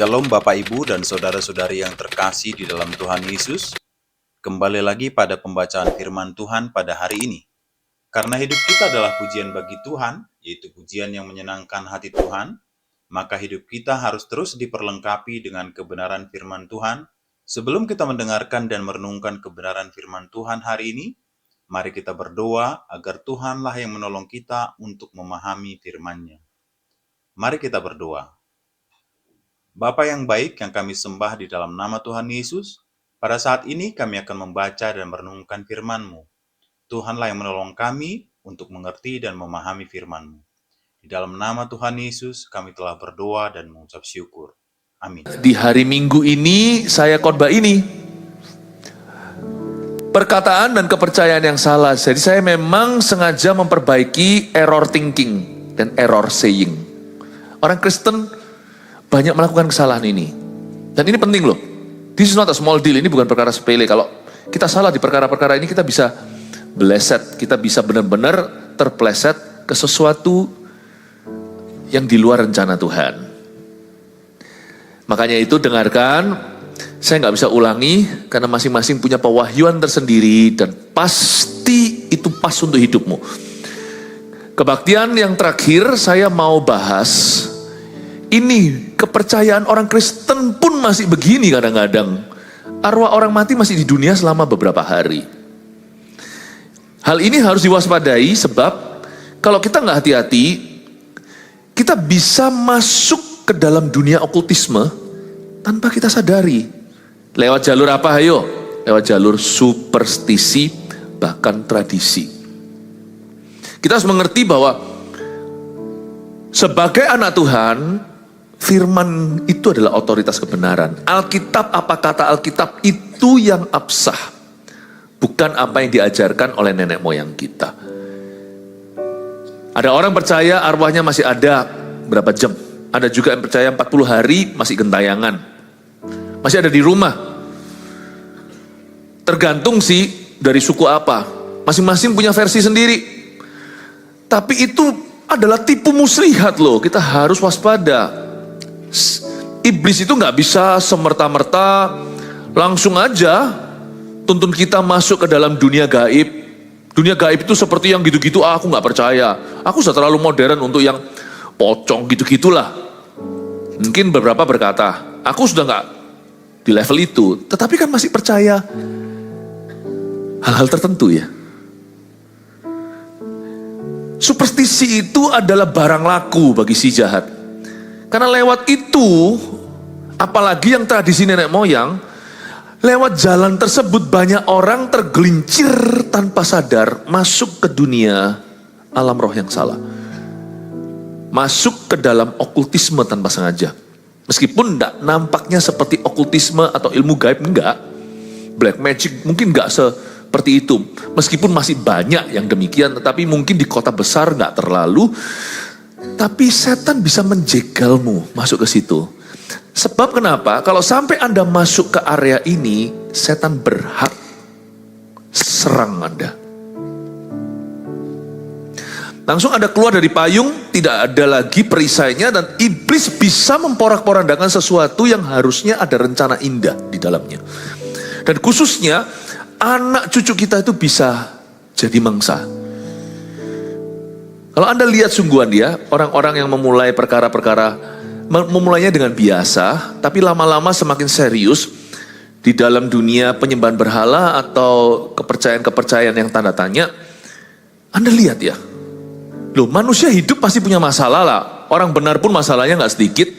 Shalom Bapak Ibu dan Saudara-saudari yang terkasih di dalam Tuhan Yesus. Kembali lagi pada pembacaan firman Tuhan pada hari ini. Karena hidup kita adalah pujian bagi Tuhan, yaitu pujian yang menyenangkan hati Tuhan, maka hidup kita harus terus diperlengkapi dengan kebenaran firman Tuhan. Sebelum kita mendengarkan dan merenungkan kebenaran firman Tuhan hari ini, mari kita berdoa agar Tuhanlah yang menolong kita untuk memahami firman-Nya. Mari kita berdoa. Bapa yang baik yang kami sembah di dalam nama Tuhan Yesus, pada saat ini kami akan membaca dan merenungkan firman-Mu. Tuhanlah yang menolong kami untuk mengerti dan memahami firman-Mu. Di dalam nama Tuhan Yesus kami telah berdoa dan mengucap syukur. Amin. Di hari Minggu ini saya khotbah ini. Perkataan dan kepercayaan yang salah. Jadi saya memang sengaja memperbaiki error thinking dan error saying. Orang Kristen banyak melakukan kesalahan ini. Dan ini penting loh. This is not a small deal. Ini bukan perkara sepele. Kalau kita salah di perkara-perkara ini, kita bisa beleset. Kita bisa benar-benar terpleset ke sesuatu yang di luar rencana Tuhan. Makanya itu dengarkan. Saya nggak bisa ulangi karena masing-masing punya pewahyuan tersendiri dan pasti itu pas untuk hidupmu. Kebaktian yang terakhir saya mau bahas. Ini kepercayaan orang Kristen pun masih begini kadang-kadang. Arwah orang mati masih di dunia selama beberapa hari. Hal ini harus diwaspadai sebab kalau kita nggak hati-hati, kita bisa masuk ke dalam dunia okultisme tanpa kita sadari. Lewat jalur apa ayo? Lewat jalur superstisi bahkan tradisi. Kita harus mengerti bahwa sebagai anak Tuhan, firman itu adalah otoritas kebenaran. Alkitab, apa kata Alkitab itu yang absah. Bukan apa yang diajarkan oleh nenek moyang kita. Ada orang percaya arwahnya masih ada berapa jam. Ada juga yang percaya 40 hari masih gentayangan. Masih ada di rumah. Tergantung sih dari suku apa. Masing-masing punya versi sendiri. Tapi itu adalah tipu muslihat loh. Kita harus waspada. Iblis itu nggak bisa semerta-merta langsung aja tuntun kita masuk ke dalam dunia gaib. Dunia gaib itu seperti yang gitu-gitu, aku nggak percaya. Aku sudah terlalu modern untuk yang pocong gitu-gitulah. Mungkin beberapa berkata, aku sudah nggak di level itu. Tetapi kan masih percaya hal-hal tertentu ya. Superstisi itu adalah barang laku bagi si jahat. Karena lewat itu, apalagi yang tradisi nenek moyang, lewat jalan tersebut banyak orang tergelincir tanpa sadar masuk ke dunia alam roh yang salah. Masuk ke dalam okultisme tanpa sengaja. Meskipun enggak nampaknya seperti okultisme atau ilmu gaib, enggak. Black magic mungkin enggak seperti itu. Meskipun masih banyak yang demikian, tetapi mungkin di kota besar enggak terlalu. Tapi setan bisa menjegalmu masuk ke situ. Sebab kenapa? Kalau sampai Anda masuk ke area ini, setan berhak serang Anda. Langsung Anda keluar dari payung, tidak ada lagi perisainya, dan iblis bisa memporak-porandakan sesuatu yang harusnya ada rencana indah di dalamnya. Dan khususnya, anak cucu kita itu bisa jadi mangsa. Kalau Anda lihat sungguhan dia, orang-orang yang memulai perkara-perkara, memulainya dengan biasa, tapi lama-lama semakin serius di dalam dunia penyembahan berhala atau kepercayaan-kepercayaan yang tanda tanya, Anda lihat ya, loh manusia hidup pasti punya masalah lah, orang benar pun masalahnya nggak sedikit.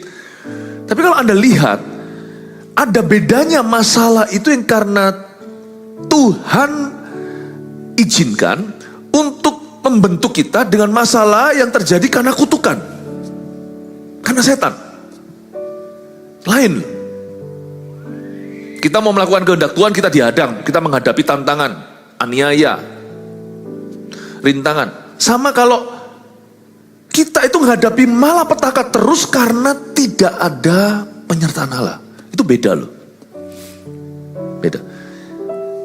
Tapi kalau Anda lihat, ada bedanya masalah itu yang karena Tuhan izinkan untuk membentuk kita dengan masalah yang terjadi karena kutukan. Karena setan. Lain. Kita mau melakukan kehendak Tuhan, kita dihadang. Kita menghadapi tantangan, aniaya, rintangan. Sama kalau kita itu menghadapi malapetaka terus karena tidak ada penyertaan Allah. Itu beda loh. Beda.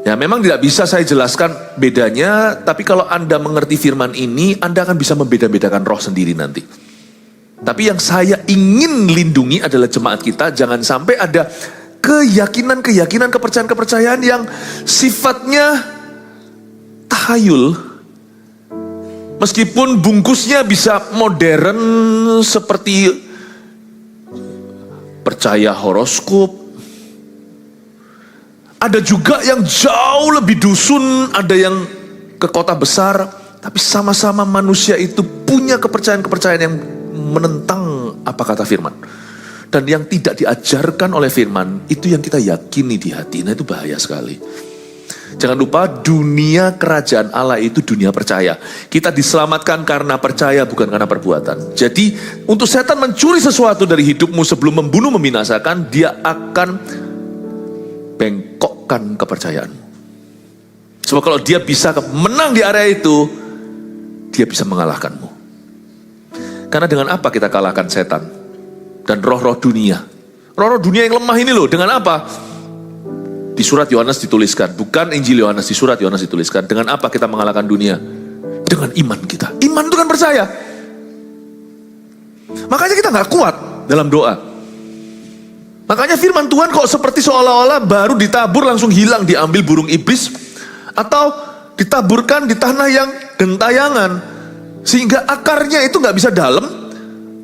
Ya memang tidak bisa saya jelaskan bedanya, tapi kalau Anda mengerti firman ini, Anda akan bisa membeda-bedakan roh sendiri nanti. Tapi yang saya ingin lindungi adalah jemaat kita. Jangan sampai ada keyakinan-keyakinan, kepercayaan-kepercayaan yang sifatnya tahayul. Meskipun bungkusnya bisa modern seperti percaya horoskop. Ada juga yang jauh lebih dusun, ada yang ke kota besar. Tapi sama-sama manusia itu punya kepercayaan-kepercayaan yang menentang apa kata firman. Dan yang tidak diajarkan oleh firman, itu yang kita yakini di hati. Nah itu bahaya sekali. Jangan lupa dunia kerajaan Allah itu dunia percaya. Kita diselamatkan karena percaya, bukan karena perbuatan. Jadi untuk setan mencuri sesuatu dari hidupmu sebelum membunuh, membinasakan, dia akan bengkokkan kepercayaanmu. Sebab kalau dia bisa menang di area itu, dia bisa mengalahkanmu. Karena dengan apa kita kalahkan setan dan roh-roh dunia? Roh-roh dunia yang lemah ini loh, dengan apa? Di surat Yohanes dituliskan, bukan Injil Yohanes, di surat Yohanes dituliskan. Dengan apa kita mengalahkan dunia? Dengan iman kita. Iman itu kan percaya. Makanya kita gak kuat dalam doa. Makanya firman Tuhan kok seperti seolah-olah baru ditabur langsung hilang, diambil burung iblis. Atau ditaburkan di tanah yang gentayangan. Sehingga akarnya itu gak bisa dalam.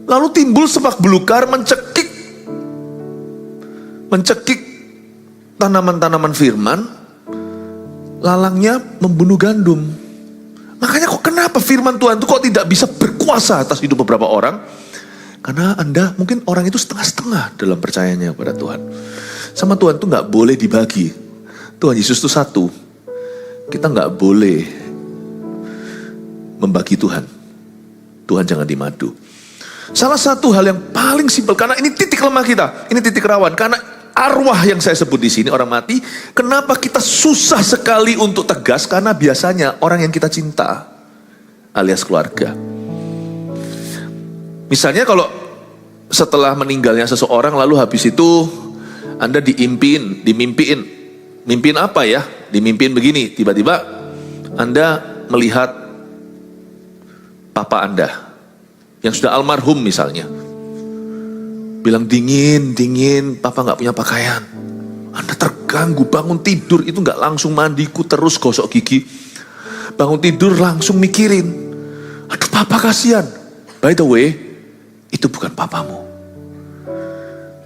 Lalu timbul semak belukar mencekik tanaman-tanaman firman. Lalangnya membunuh gandum. Makanya kok kenapa firman Tuhan itu kok tidak bisa berkuasa atas hidup beberapa orang? Karena Anda mungkin orang itu setengah-setengah dalam percayanya kepada Tuhan. Sama Tuhan itu gak boleh dibagi. Tuhan Yesus itu satu. Kita gak boleh membagi Tuhan. Tuhan jangan dimadu. Salah satu hal yang paling simpel, karena ini titik lemah kita, ini titik rawan, karena arwah yang saya sebut di sini orang mati. Kenapa kita susah sekali untuk tegas? Karena biasanya orang yang kita cinta, alias keluarga. Misalnya kalau setelah meninggalnya seseorang, lalu habis itu Anda dimimpiin, mimpiin apa ya? Dimimpiin begini, tiba-tiba Anda melihat papa Anda yang sudah almarhum misalnya, bilang dingin, papa gak punya pakaian. Anda terganggu, bangun tidur itu gak langsung mandiku terus gosok gigi. Bangun tidur langsung mikirin, aduh papa kasihan. By the way, itu bukan papamu.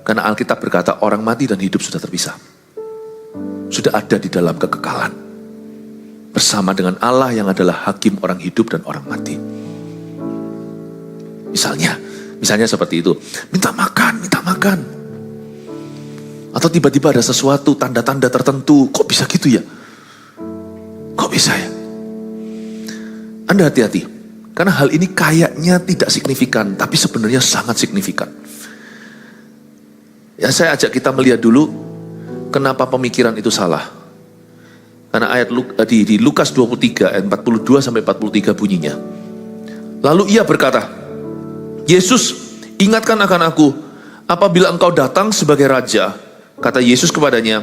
Karena Alkitab berkata orang mati dan hidup sudah terpisah. Sudah ada di dalam kekekalan. Bersama dengan Allah yang adalah hakim orang hidup dan orang mati. Misalnya seperti itu. Minta makan. Atau tiba-tiba ada sesuatu, tanda-tanda tertentu. Kok bisa gitu ya? Kok bisa ya? Anda hati-hati. Karena hal ini kayaknya tidak signifikan, tapi sebenarnya sangat signifikan. Ya, saya ajak kita melihat dulu, kenapa pemikiran itu salah. Karena ayat di Lukas 23, ayat 42 sampai 43 bunyinya. Lalu ia berkata, Yesus, ingatkan akan aku, apabila engkau datang sebagai raja. Kata Yesus kepadanya,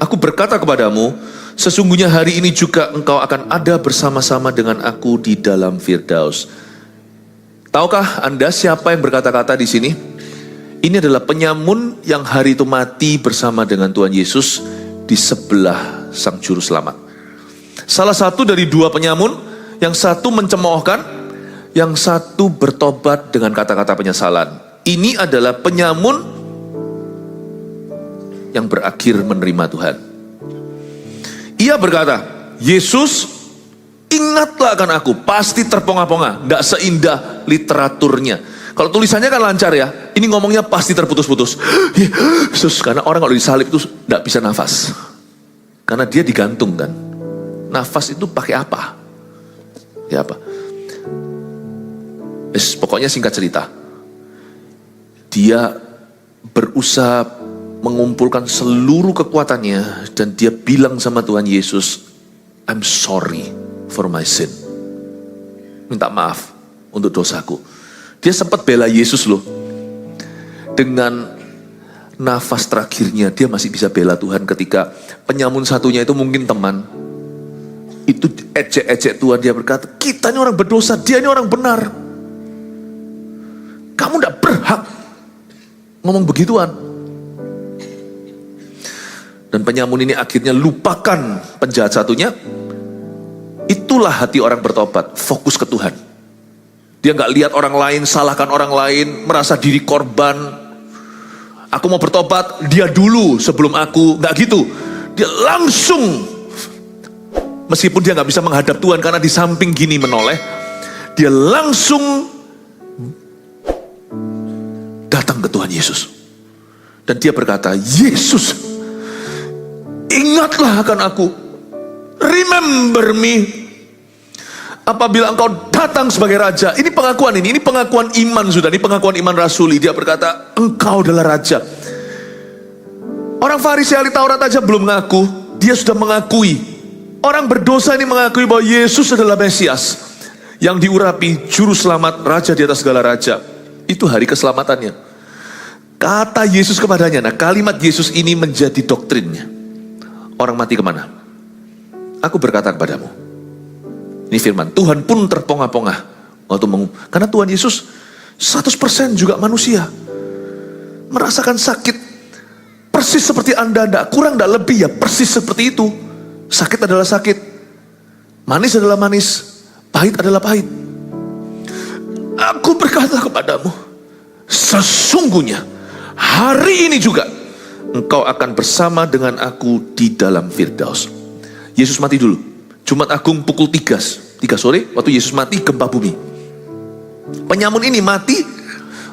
aku berkata kepadamu, sesungguhnya hari ini juga engkau akan ada bersama-sama dengan aku di dalam Firdaus. Tahukah Anda siapa yang berkata-kata di sini? Ini adalah penyamun yang hari itu mati bersama dengan Tuhan Yesus di sebelah Sang Juru Selamat. Salah satu dari dua penyamun, yang satu mencemoohkan, yang satu bertobat dengan kata-kata penyesalan. Ini adalah penyamun yang berakhir menerima Tuhan. Ia berkata, Yesus, ingatlah akan aku. Pasti terponga-ponga, tidak seindah literaturnya. Kalau tulisannya kan lancar ya, ini ngomongnya pasti terputus-putus. Yesus, karena orang kalau disalib itu tidak bisa nafas. Karena dia digantung kan. Nafas itu pakai apa? Ya apa? Pokoknya singkat cerita, dia berusaha mengumpulkan seluruh kekuatannya dan dia bilang sama Tuhan Yesus, I'm sorry for my sin. Minta maaf untuk dosaku. Dia sempat bela Yesus loh. Dengan nafas terakhirnya dia masih bisa bela Tuhan ketika penyamun satunya itu mungkin teman. Itu ejek-ejek Tuhan, dia berkata, kita ini orang berdosa, dia ini orang benar. Kamu tidak ngomong begituan. Dan penyamun ini akhirnya lupakan penjahat satunya. Itulah hati orang bertobat, fokus ke Tuhan. Dia nggak lihat orang lain, salahkan orang lain, merasa diri korban. Aku mau bertobat, dia dulu sebelum aku, nggak gitu. Dia langsung, meskipun dia nggak bisa menghadap Tuhan karena di samping gini menoleh, dia langsung datang ke Tuhan Yesus. Dan dia berkata, Yesus, ingatlah akan aku. Remember me. Apabila engkau datang sebagai raja. Ini pengakuan ini pengakuan iman sudah. Ini pengakuan iman rasuli. Dia berkata, engkau adalah raja. Orang Farisi ahli Taurat aja belum mengaku. Dia sudah mengakui. Orang berdosa ini mengakui bahwa Yesus adalah Mesias. Yang diurapi juru selamat, raja di atas segala raja. Itu hari keselamatannya. Kata Yesus kepadanya. Nah, kalimat Yesus ini menjadi doktrinnya. Orang mati kemana? Aku berkata kepadamu. Ini firman, Tuhan pun terpongah-pongah karena Tuhan Yesus 100% juga manusia. Merasakan sakit persis seperti Anda, kurang, tidak lebih ya, persis seperti itu. Sakit adalah sakit, manis adalah manis, pahit adalah pahit. Aku berkata kepadamu, sesungguhnya hari ini juga engkau akan bersama dengan aku di dalam Firdaus. Yesus mati dulu. Jumat Agung pukul 3 sore, waktu Yesus mati gempa bumi. Penyamun ini mati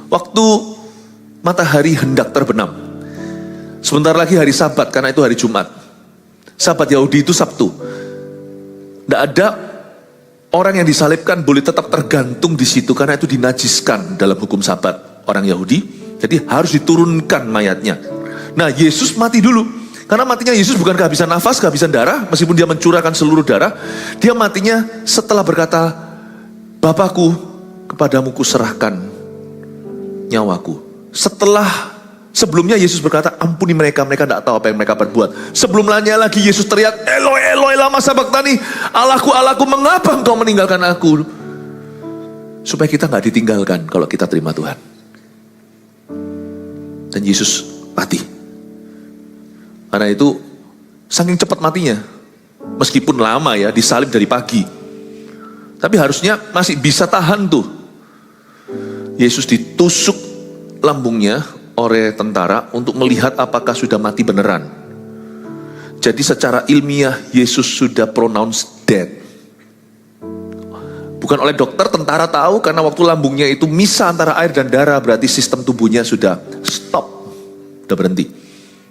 waktu matahari hendak terbenam. Sebentar lagi hari Sabat, karena itu hari Jumat. Sabat Yahudi itu Sabtu. Tidak ada orang yang disalibkan boleh tetap tergantung di situ, karena itu dinajiskan dalam hukum Sabat orang Yahudi. Jadi harus diturunkan mayatnya. Nah, Yesus mati dulu. Karena matinya Yesus bukan kehabisan nafas, kehabisan darah, meskipun dia mencurahkan seluruh darah. Dia matinya setelah berkata, Bapakku, kepadamu kuserahkan nyawaku. Sebelumnya Yesus berkata, ampuni mereka, mereka tidak tahu apa yang mereka perbuat. Sebelumnya lagi Yesus teriak, Eloi, Eloi, lama sabachthani, Allahku, Allahku, mengapa engkau meninggalkan aku? Supaya kita nggak ditinggalkan kalau kita terima Tuhan. Dan Yesus mati. Karena itu saking cepat matinya, meskipun lama ya, disalib dari pagi, tapi harusnya masih bisa tahan tuh. Yesus ditusuk lambungnya oleh tentara untuk melihat apakah sudah mati beneran. Jadi secara ilmiah Yesus sudah pronounced dead. Bukan oleh dokter, tentara tahu karena waktu lambungnya itu misah antara air dan darah, berarti sistem tubuhnya sudah stop, sudah berhenti.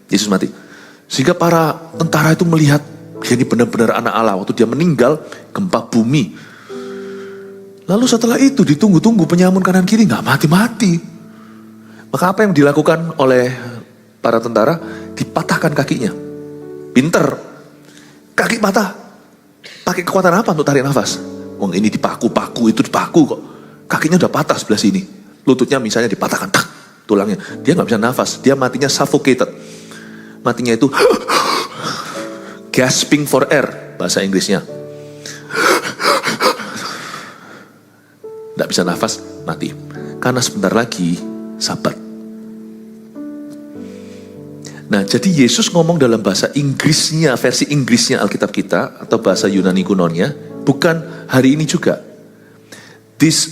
Yesus mati. Sehingga para tentara itu melihat, dia ini benar-benar anak Allah. Waktu dia meninggal, gempa bumi. Lalu setelah itu ditunggu-tunggu, penyamun kanan kiri nggak mati-mati. Maka apa yang dilakukan oleh para tentara? Dipatahkan kakinya. Pinter. Kaki patah. Pakai kekuatan apa untuk tarik nafas? Wong ini dipaku-paku, itu dipaku kok. Kakinya udah patah sebelah sini. Lututnya misalnya dipatahkan, tak, tulangnya. Dia nggak bisa nafas. Dia matinya suffocated. Matinya itu gasping for air, bahasa Inggrisnya. Tidak bisa nafas, mati. Karena sebentar lagi Sabat. Nah, jadi Yesus ngomong dalam bahasa Inggrisnya, versi Inggrisnya Alkitab kita, atau bahasa Yunani kunonya, bukan hari ini juga. This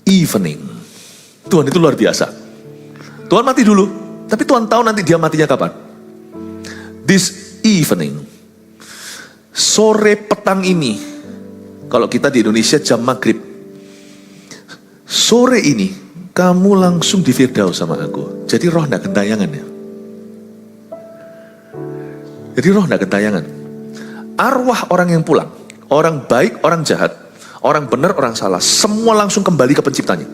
evening. Tuhan itu luar biasa. Tuhan mati dulu, tapi Tuhan tahu nanti dia matinya kapan. This evening, sore petang ini, kalau kita di Indonesia jam maghrib, sore ini kamu langsung di Firdaus sama aku. Jadi roh gak gentayangan ya. Jadi roh gak gentayangan. Arwah orang yang pulang, orang baik, orang jahat, orang benar, orang salah, semua langsung kembali ke penciptanya.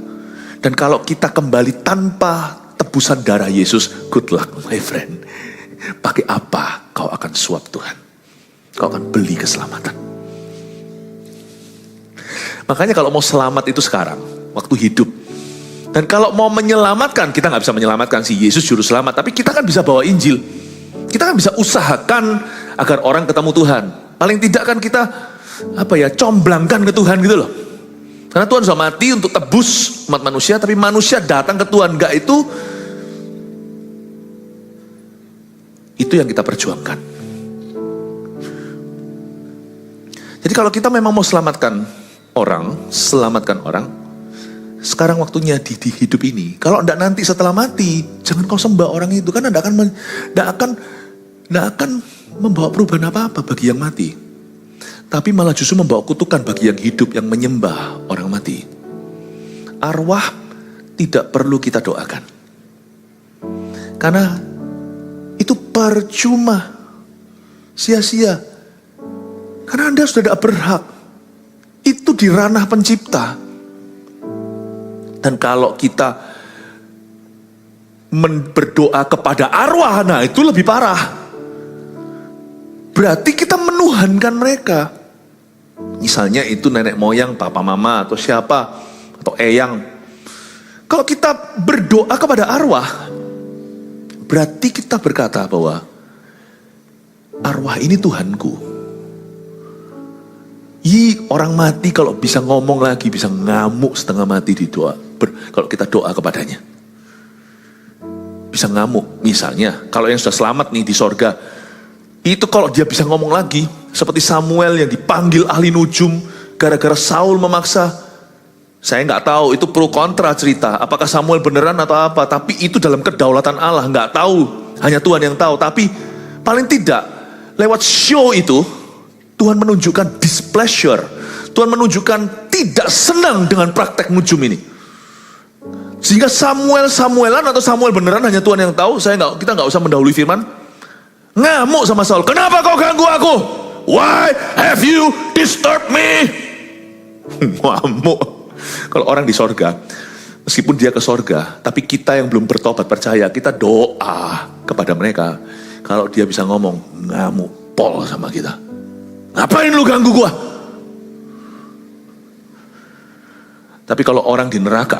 Dan kalau kita kembali tanpa tebusan darah Yesus, good luck my friend. Pakai apa kau akan suap Tuhan? Kau akan beli keselamatan. Makanya kalau mau selamat itu sekarang, waktu hidup. Dan kalau mau menyelamatkan, kita nggak bisa menyelamatkan si Yesus juru selamat, tapi kita kan bisa bawa Injil. Kita kan bisa usahakan agar orang ketemu Tuhan. Paling tidak kan kita comblangkan ke Tuhan gitu loh. Karena Tuhan sudah mati untuk tebus umat manusia, tapi manusia datang ke Tuhan enggak itu Itu yang kita perjuangkan. Jadi kalau kita memang mau selamatkan orang, sekarang waktunya di hidup ini. Kalau enggak nanti setelah mati, jangan kau sembah orang itu, karena enggak akan membawa perubahan apa-apa bagi yang mati. Tapi malah justru membawa kutukan bagi yang hidup, yang menyembah orang mati. Arwah tidak perlu kita doakan. Karena itu percuma, sia-sia. Karena Anda sudah tidak berhak. Itu di ranah pencipta. Dan kalau kita berdoa kepada arwah, nah itu lebih parah. Berarti kita menuhankan mereka. Misalnya itu nenek moyang, papa mama, atau siapa, atau eyang. Kalau kita berdoa kepada arwah, berarti kita berkata bahwa arwah ini Tuhanku. Orang mati kalau bisa ngomong lagi, bisa ngamuk setengah mati di doa. Kalau kita doa kepadanya. Bisa ngamuk. Misalnya, kalau yang sudah selamat nih di sorga, itu kalau dia bisa ngomong lagi, seperti Samuel yang dipanggil ahli nujum, gara-gara Saul memaksa. Saya nggak tahu, itu pro kontra cerita. Apakah Samuel beneran atau apa, tapi itu dalam kedaulatan Allah, nggak tahu. Hanya Tuhan yang tahu, tapi paling tidak, lewat show itu, Tuhan menunjukkan displeasure. Tuhan menunjukkan tidak senang dengan praktek nujum ini. Sehingga Samuelan atau Samuel beneran hanya Tuhan yang tahu. Kita nggak usah mendahului firman. Ngamuk sama Saul. Kenapa kau ganggu aku? Why have you disturbed me? Ngamuk. Kalau orang di sorga, meskipun dia ke sorga, tapi kita yang belum bertobat percaya, kita doa kepada mereka. Kalau dia bisa ngomong, ngamuk pol sama kita. Ngapain lu ganggu gua? Tapi kalau orang di neraka,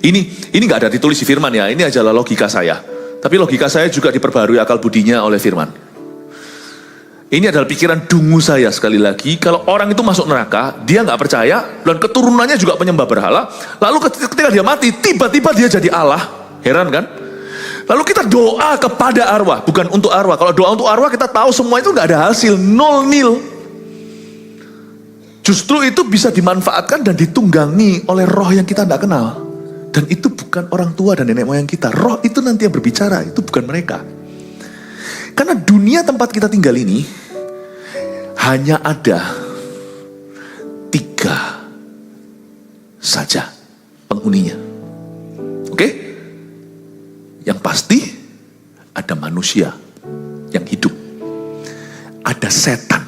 ini nggak ada ditulis di firman ya, ini adalah logika saya. Tapi logika saya juga diperbarui akal budinya oleh firman. Ini adalah pikiran dungu saya sekali lagi. Kalau orang itu masuk neraka, dia nggak percaya dan keturunannya juga penyembah berhala. Lalu ketika dia mati, tiba-tiba dia jadi Allah. Heran kan? Lalu kita doa kepada arwah, bukan untuk arwah. Kalau doa untuk arwah kita tahu semua itu nggak ada hasil, nil. Justru itu bisa dimanfaatkan dan ditunggangi oleh roh yang kita tidak kenal. Dan itu bukan orang tua dan nenek moyang kita. Roh itu nanti yang berbicara, itu bukan mereka. Karena dunia tempat kita tinggal ini hanya ada 3 saja penghuninya. Oke? Yang pasti ada manusia yang hidup. Ada setan.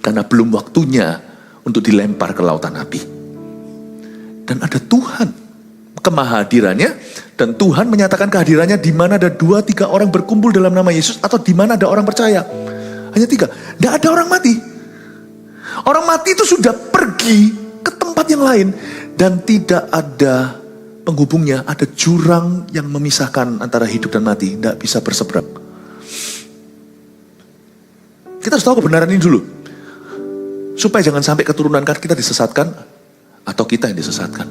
Karena belum waktunya untuk dilempar ke lautan api. Dan ada Tuhan. Kemahadirannya. Dan Tuhan menyatakan kehadirannya di mana ada 2-3 orang berkumpul dalam nama Yesus. Atau di mana ada orang percaya. Hanya 3. Tidak ada orang mati. Orang mati itu sudah pergi ke tempat yang lain. Dan tidak ada penghubungnya, ada jurang yang memisahkan antara hidup dan mati, tidak bisa berseberang. Kita harus tahu kebenaran ini dulu, supaya jangan sampai keturunan kita disesatkan, atau kita yang disesatkan.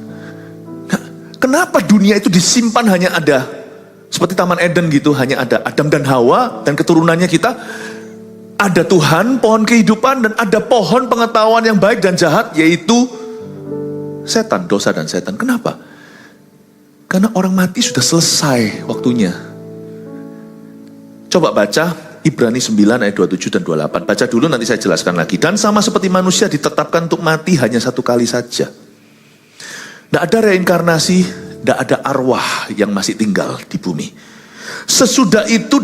Nah, kenapa dunia itu disimpan hanya ada, seperti Taman Eden gitu, hanya ada Adam dan Hawa, dan keturunannya kita, ada Tuhan, pohon kehidupan, dan ada pohon pengetahuan yang baik dan jahat, yaitu setan, dosa dan setan. Kenapa? Karena orang mati sudah selesai waktunya. Coba baca Ibrani 9 ayat 27 dan 28. Baca dulu nanti saya jelaskan lagi. Dan sama seperti manusia ditetapkan untuk mati hanya 1 kali saja. Tidak ada reinkarnasi, tidak ada arwah yang masih tinggal di bumi. Sesudah itu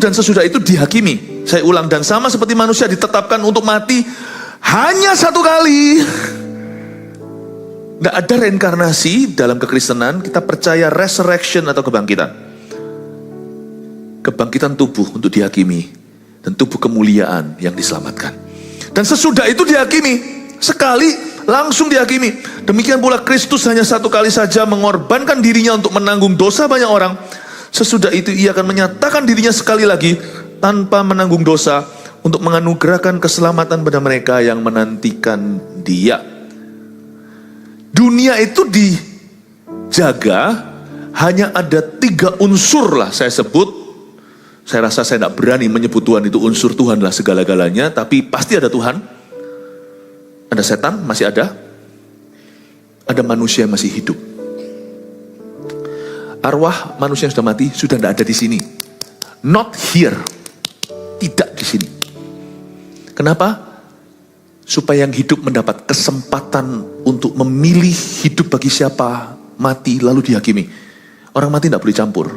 dihakimi. Saya ulang, dan sama seperti manusia ditetapkan untuk mati hanya 1 kali. Tidak ada reinkarnasi dalam kekristenan. Kita percaya resurrection atau kebangkitan. Kebangkitan tubuh untuk dihakimi. Dan tubuh kemuliaan yang diselamatkan. Dan sesudah itu dihakimi. Sekali langsung dihakimi. Demikian pula Kristus hanya 1 kali saja mengorbankan dirinya untuk menanggung dosa banyak orang. Sesudah itu ia akan menyatakan dirinya sekali lagi tanpa menanggung dosa untuk menganugerahkan keselamatan pada mereka yang menantikan dia. Dunia itu dijaga hanya ada 3 unsur lah saya sebut Saya rasa saya tidak berani menyebut Tuhan itu unsur Tuhanlah segala-galanya, tapi pasti ada Tuhan. Ada setan, masih ada. Ada manusia yang masih hidup. Arwah manusia yang sudah mati sudah tidak ada di sini. Not here. Tidak di sini. Kenapa? Supaya yang hidup mendapat kesempatan untuk memilih hidup bagi siapa, mati lalu dihakimi. Orang mati tidak boleh campur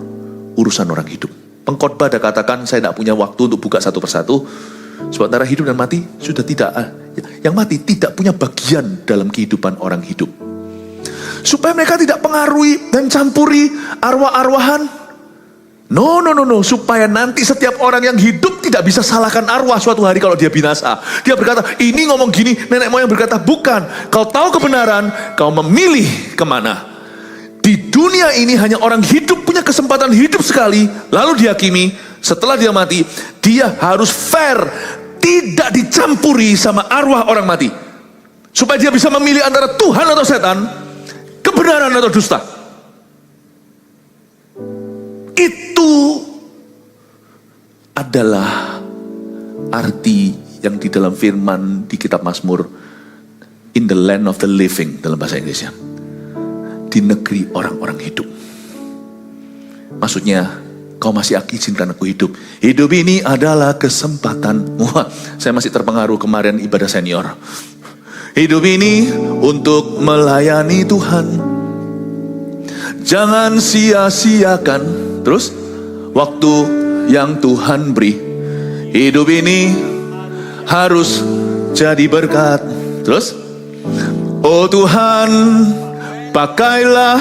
urusan orang hidup. Pengkhotbah ada katakan, saya tidak punya waktu untuk buka satu persatu. Sebab antara hidup dan mati sudah tidak, yang mati tidak punya bagian dalam kehidupan orang hidup. Supaya mereka tidak pengaruhi dan campuri arwah-arwahan. No. Supaya nanti setiap orang yang hidup tidak bisa salahkan arwah suatu hari kalau dia binasa. Dia berkata, ini ngomong gini, nenek moyang berkata, bukan. Kau tahu kebenaran, kau memilih kemana. Di dunia ini hanya orang hidup punya kesempatan hidup sekali, lalu dihakimi. Setelah dia mati, dia harus fair, tidak dicampuri sama arwah orang mati. Supaya dia bisa memilih antara Tuhan atau setan, kebenaran atau dusta. Itu adalah arti yang di dalam firman di kitab Mazmur, in the land of the living dalam bahasa Inggrisnya. Di negeri orang-orang hidup. Maksudnya, kau masih izinkan aku hidup. Hidup ini adalah kesempatan. Wah, saya masih terpengaruh kemarin ibadah senior. Hidup ini untuk melayani Tuhan. Jangan sia-siakan. Terus, waktu yang Tuhan beri. Hidup ini harus jadi berkat. Terus, oh Tuhan, pakailah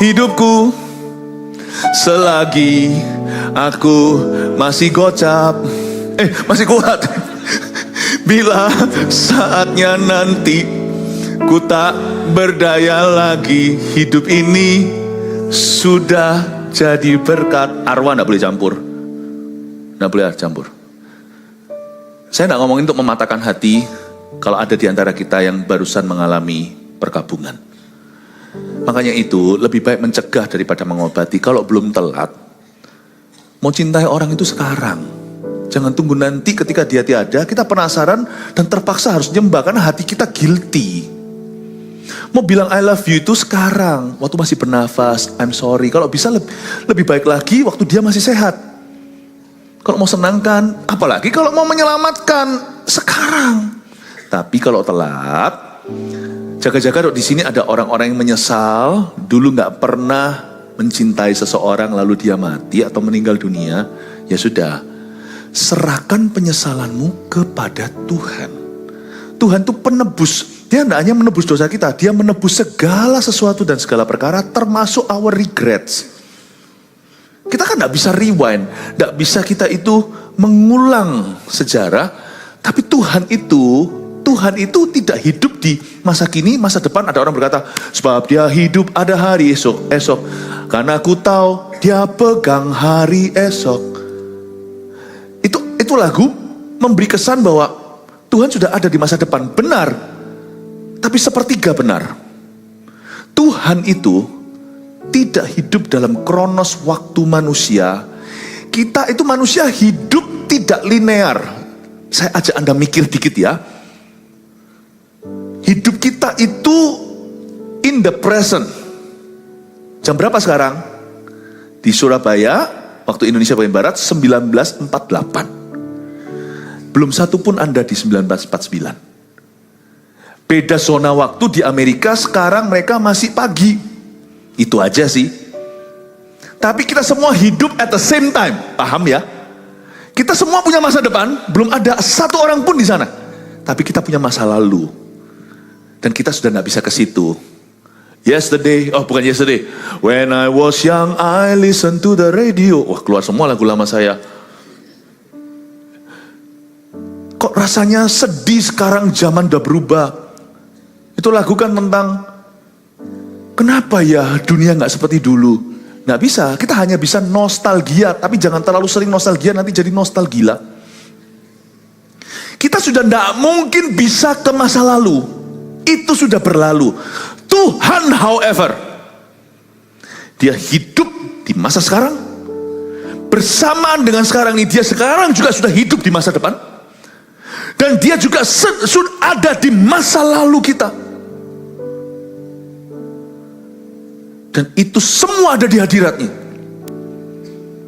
hidupku selagi aku masih gocap, masih kuat. Bila saatnya nanti ku tak berdaya lagi, hidup ini sudah jadi berkat. Arwah tidak boleh campur, tidak boleh campur. Saya tidak ngomongin untuk mematahkan hati kalau ada di antara kita yang barusan mengalami perkabungan. Makanya itu lebih baik mencegah daripada mengobati. Kalau belum telat, mau cintai orang itu sekarang. Jangan tunggu nanti ketika dia tiada, kita penasaran dan terpaksa harus nyembah karena hati kita guilty. Mau bilang I love you itu sekarang, waktu masih bernafas, I'm sorry. Kalau bisa lebih baik lagi waktu dia masih sehat. Kalau mau senangkan, apalagi kalau mau menyelamatkan sekarang. Tapi kalau telat, jaga-jaga dok, di sini ada orang-orang yang menyesal, dulu nggak pernah mencintai seseorang lalu dia mati atau meninggal dunia. Ya sudah, serahkan penyesalanmu kepada Tuhan. Tuhan itu penebus. Dia tidak hanya menebus dosa kita, dia menebus segala sesuatu dan segala perkara, termasuk our regrets. Kita kan tidak bisa rewind, tidak bisa kita itu mengulang sejarah, tapi Tuhan itu tidak hidup di masa kini, masa depan. Ada orang berkata, sebab dia hidup ada hari esok. Karena aku tahu dia pegang hari esok. Itu lagu memberi kesan bahwa Tuhan sudah ada di masa depan. Benar, tapi sepertiga benar. Tuhan itu tidak hidup dalam kronos waktu manusia. Kita itu manusia hidup tidak linear. Saya ajak Anda mikir dikit ya. Hidup kita itu in the present. Jam berapa sekarang? Di Surabaya, waktu Indonesia bagian Barat, 1948. Belum satu pun Anda di 1949. Beda zona waktu di Amerika, sekarang mereka masih pagi. Itu aja sih. Tapi kita semua hidup at the same time. Paham ya? Kita semua punya masa depan, belum ada satu orang pun di sana. Tapi kita punya masa lalu. Dan kita sudah tidak bisa ke situ. Bukan yesterday. When I was young, I listened to the radio. Wah, keluar semua lagu lama saya. Kok rasanya sedih sekarang, zaman udah berubah. Itu lagu kan tentang, kenapa ya dunia gak seperti dulu. Gak bisa, kita hanya bisa nostalgia. Tapi jangan terlalu sering nostalgia, nanti jadi nostalgila. Kita sudah tidak mungkin bisa ke masa lalu. Itu sudah berlalu. Tuhan however, dia hidup di masa sekarang, bersamaan dengan sekarang ini, dia sekarang juga sudah hidup di masa depan. Dan dia juga ada di masa lalu kita. Dan itu semua ada di hadiratnya.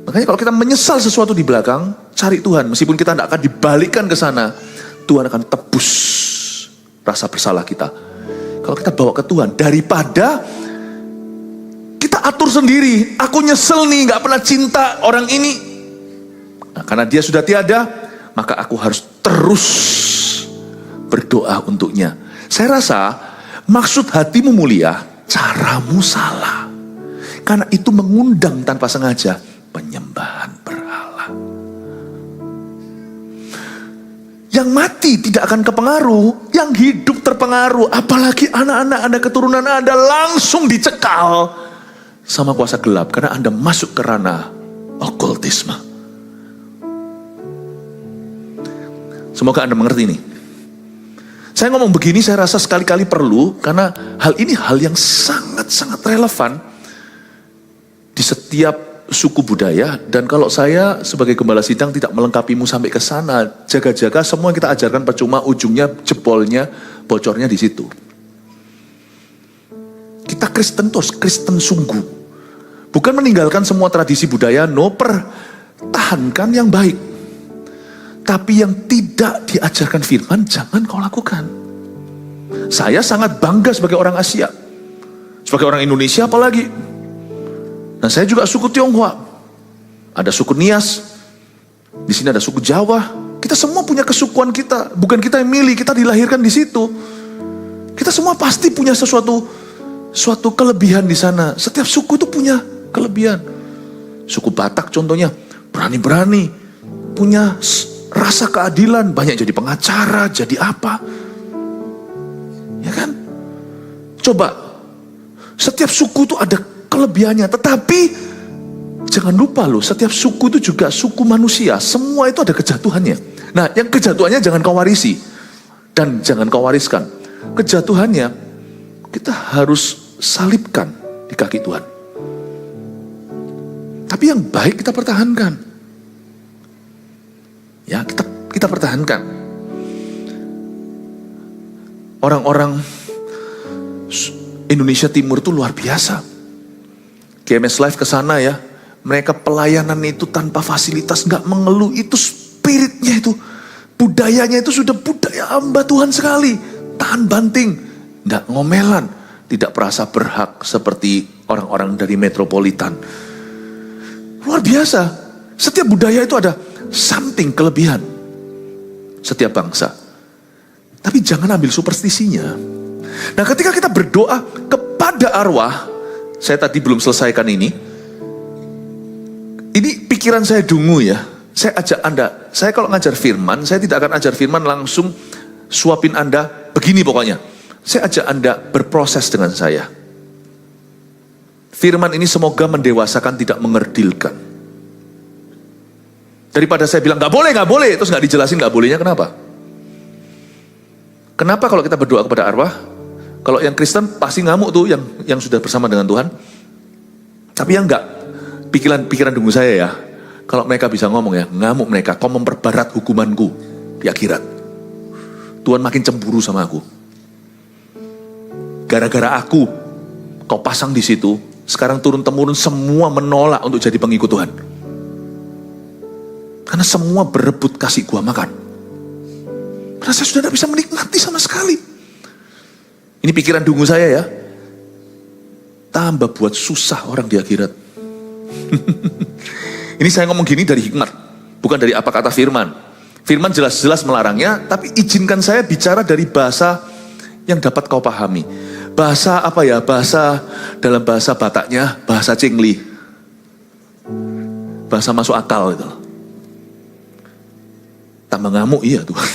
Makanya kalau kita menyesal sesuatu di belakang, cari Tuhan. Meskipun kita tidak akan dibalikkan ke sana, Tuhan akan tebus rasa bersalah kita. Kalau kita bawa ke Tuhan, daripada kita atur sendiri. Aku nyesel nih, gak pernah cinta orang ini. Nah, karena dia sudah tiada, maka aku harus terus berdoa untuknya. Saya rasa maksud hatimu mulia, caramu salah. Karena itu mengundang tanpa sengaja penyembahan berhala. Yang mati tidak akan kepengaruh, yang hidup terpengaruh. Apalagi anak-anak Anda, keturunan Anda langsung dicekal sama kuasa gelap. Karena Anda masuk ke ranah okultisme. Semoga Anda mengerti ini. Saya ngomong begini saya rasa sekali-kali perlu, karena hal ini hal yang sangat-sangat relevan di setiap suku budaya. Dan kalau saya sebagai gembala sidang tidak melengkapimu sampai ke sana, jaga-jaga semua kita ajarkan percuma, ujungnya jebolnya, bocornya di situ. Kita Kristen terus, Kristen sungguh. Bukan meninggalkan semua tradisi budaya, no, pertahankan yang baik. Tapi yang tidak diajarkan firman, jangan kau lakukan. Saya sangat bangga sebagai orang Asia. Sebagai orang Indonesia apalagi. Nah, saya juga suku Tionghoa. Ada suku Nias. Di sini ada suku Jawa. Kita semua punya kesukuan kita. Bukan kita yang milih, kita dilahirkan di situ. Kita semua pasti punya suatu kelebihan di sana. Setiap suku itu punya kelebihan. Suku Batak contohnya, berani-berani. Punya rasa keadilan, banyak jadi pengacara, jadi apa. Ya kan? Coba, setiap suku itu ada kelebihannya. Tetapi, jangan lupa loh, setiap suku itu juga suku manusia. Semua itu ada kejatuhannya. Nah, yang kejatuhannya jangan kau warisi. Dan jangan kau wariskan. Kejatuhannya, kita harus salibkan di kaki Tuhan. Tapi yang baik kita pertahankan. Ya, kita pertahankan. Orang-orang Indonesia Timur itu luar biasa. GMS Live ke sana ya. Mereka pelayanan itu tanpa fasilitas, nggak mengeluh. Itu spiritnya itu. Budayanya itu sudah budaya hamba Tuhan sekali. Tahan banting, nggak ngomelan. Tidak merasa berhak seperti orang-orang dari metropolitan. Luar biasa. Setiap budaya itu ada something kelebihan. Setiap bangsa. Tapi jangan ambil superstisinya. Nah, ketika kita berdoa kepada arwah, saya tadi belum selesaikan ini. Ini pikiran saya dungu ya. Saya ajak Anda, saya kalau ngajar firman, saya tidak akan ajar firman langsung suapin Anda begini pokoknya. Saya ajak Anda berproses dengan saya. Firman ini semoga mendewasakan, tidak mengerdilkan. Daripada saya bilang, gak boleh, terus gak dijelasin gak bolehnya, kenapa? Kenapa kalau kita berdoa kepada arwah, kalau yang Kristen pasti ngamuk tuh, yang sudah bersama dengan Tuhan. Tapi yang enggak, pikiran dungu saya ya, kalau mereka bisa ngomong ya, ngamuk mereka, kau memperberat hukumanku di akhirat. Tuhan makin cemburu sama aku. Gara-gara aku, kau pasang di situ, sekarang turun-temurun semua menolak untuk jadi pengikut Tuhan. Karena semua berebut kasih gua makan. Karena saya sudah tidak bisa menikmati sama sekali. Ini pikiran dungu saya ya. Tambah buat susah orang di akhirat. Ini saya ngomong gini dari hikmat. Bukan dari apa kata firman. Firman jelas-jelas melarangnya. Tapi izinkan saya bicara dari bahasa yang dapat kau pahami. Bahasa apa ya? Bahasa, dalam bahasa Bataknya, bahasa Cingli. Bahasa masuk akal itu. Tambah ngamuk, iya Tuhan.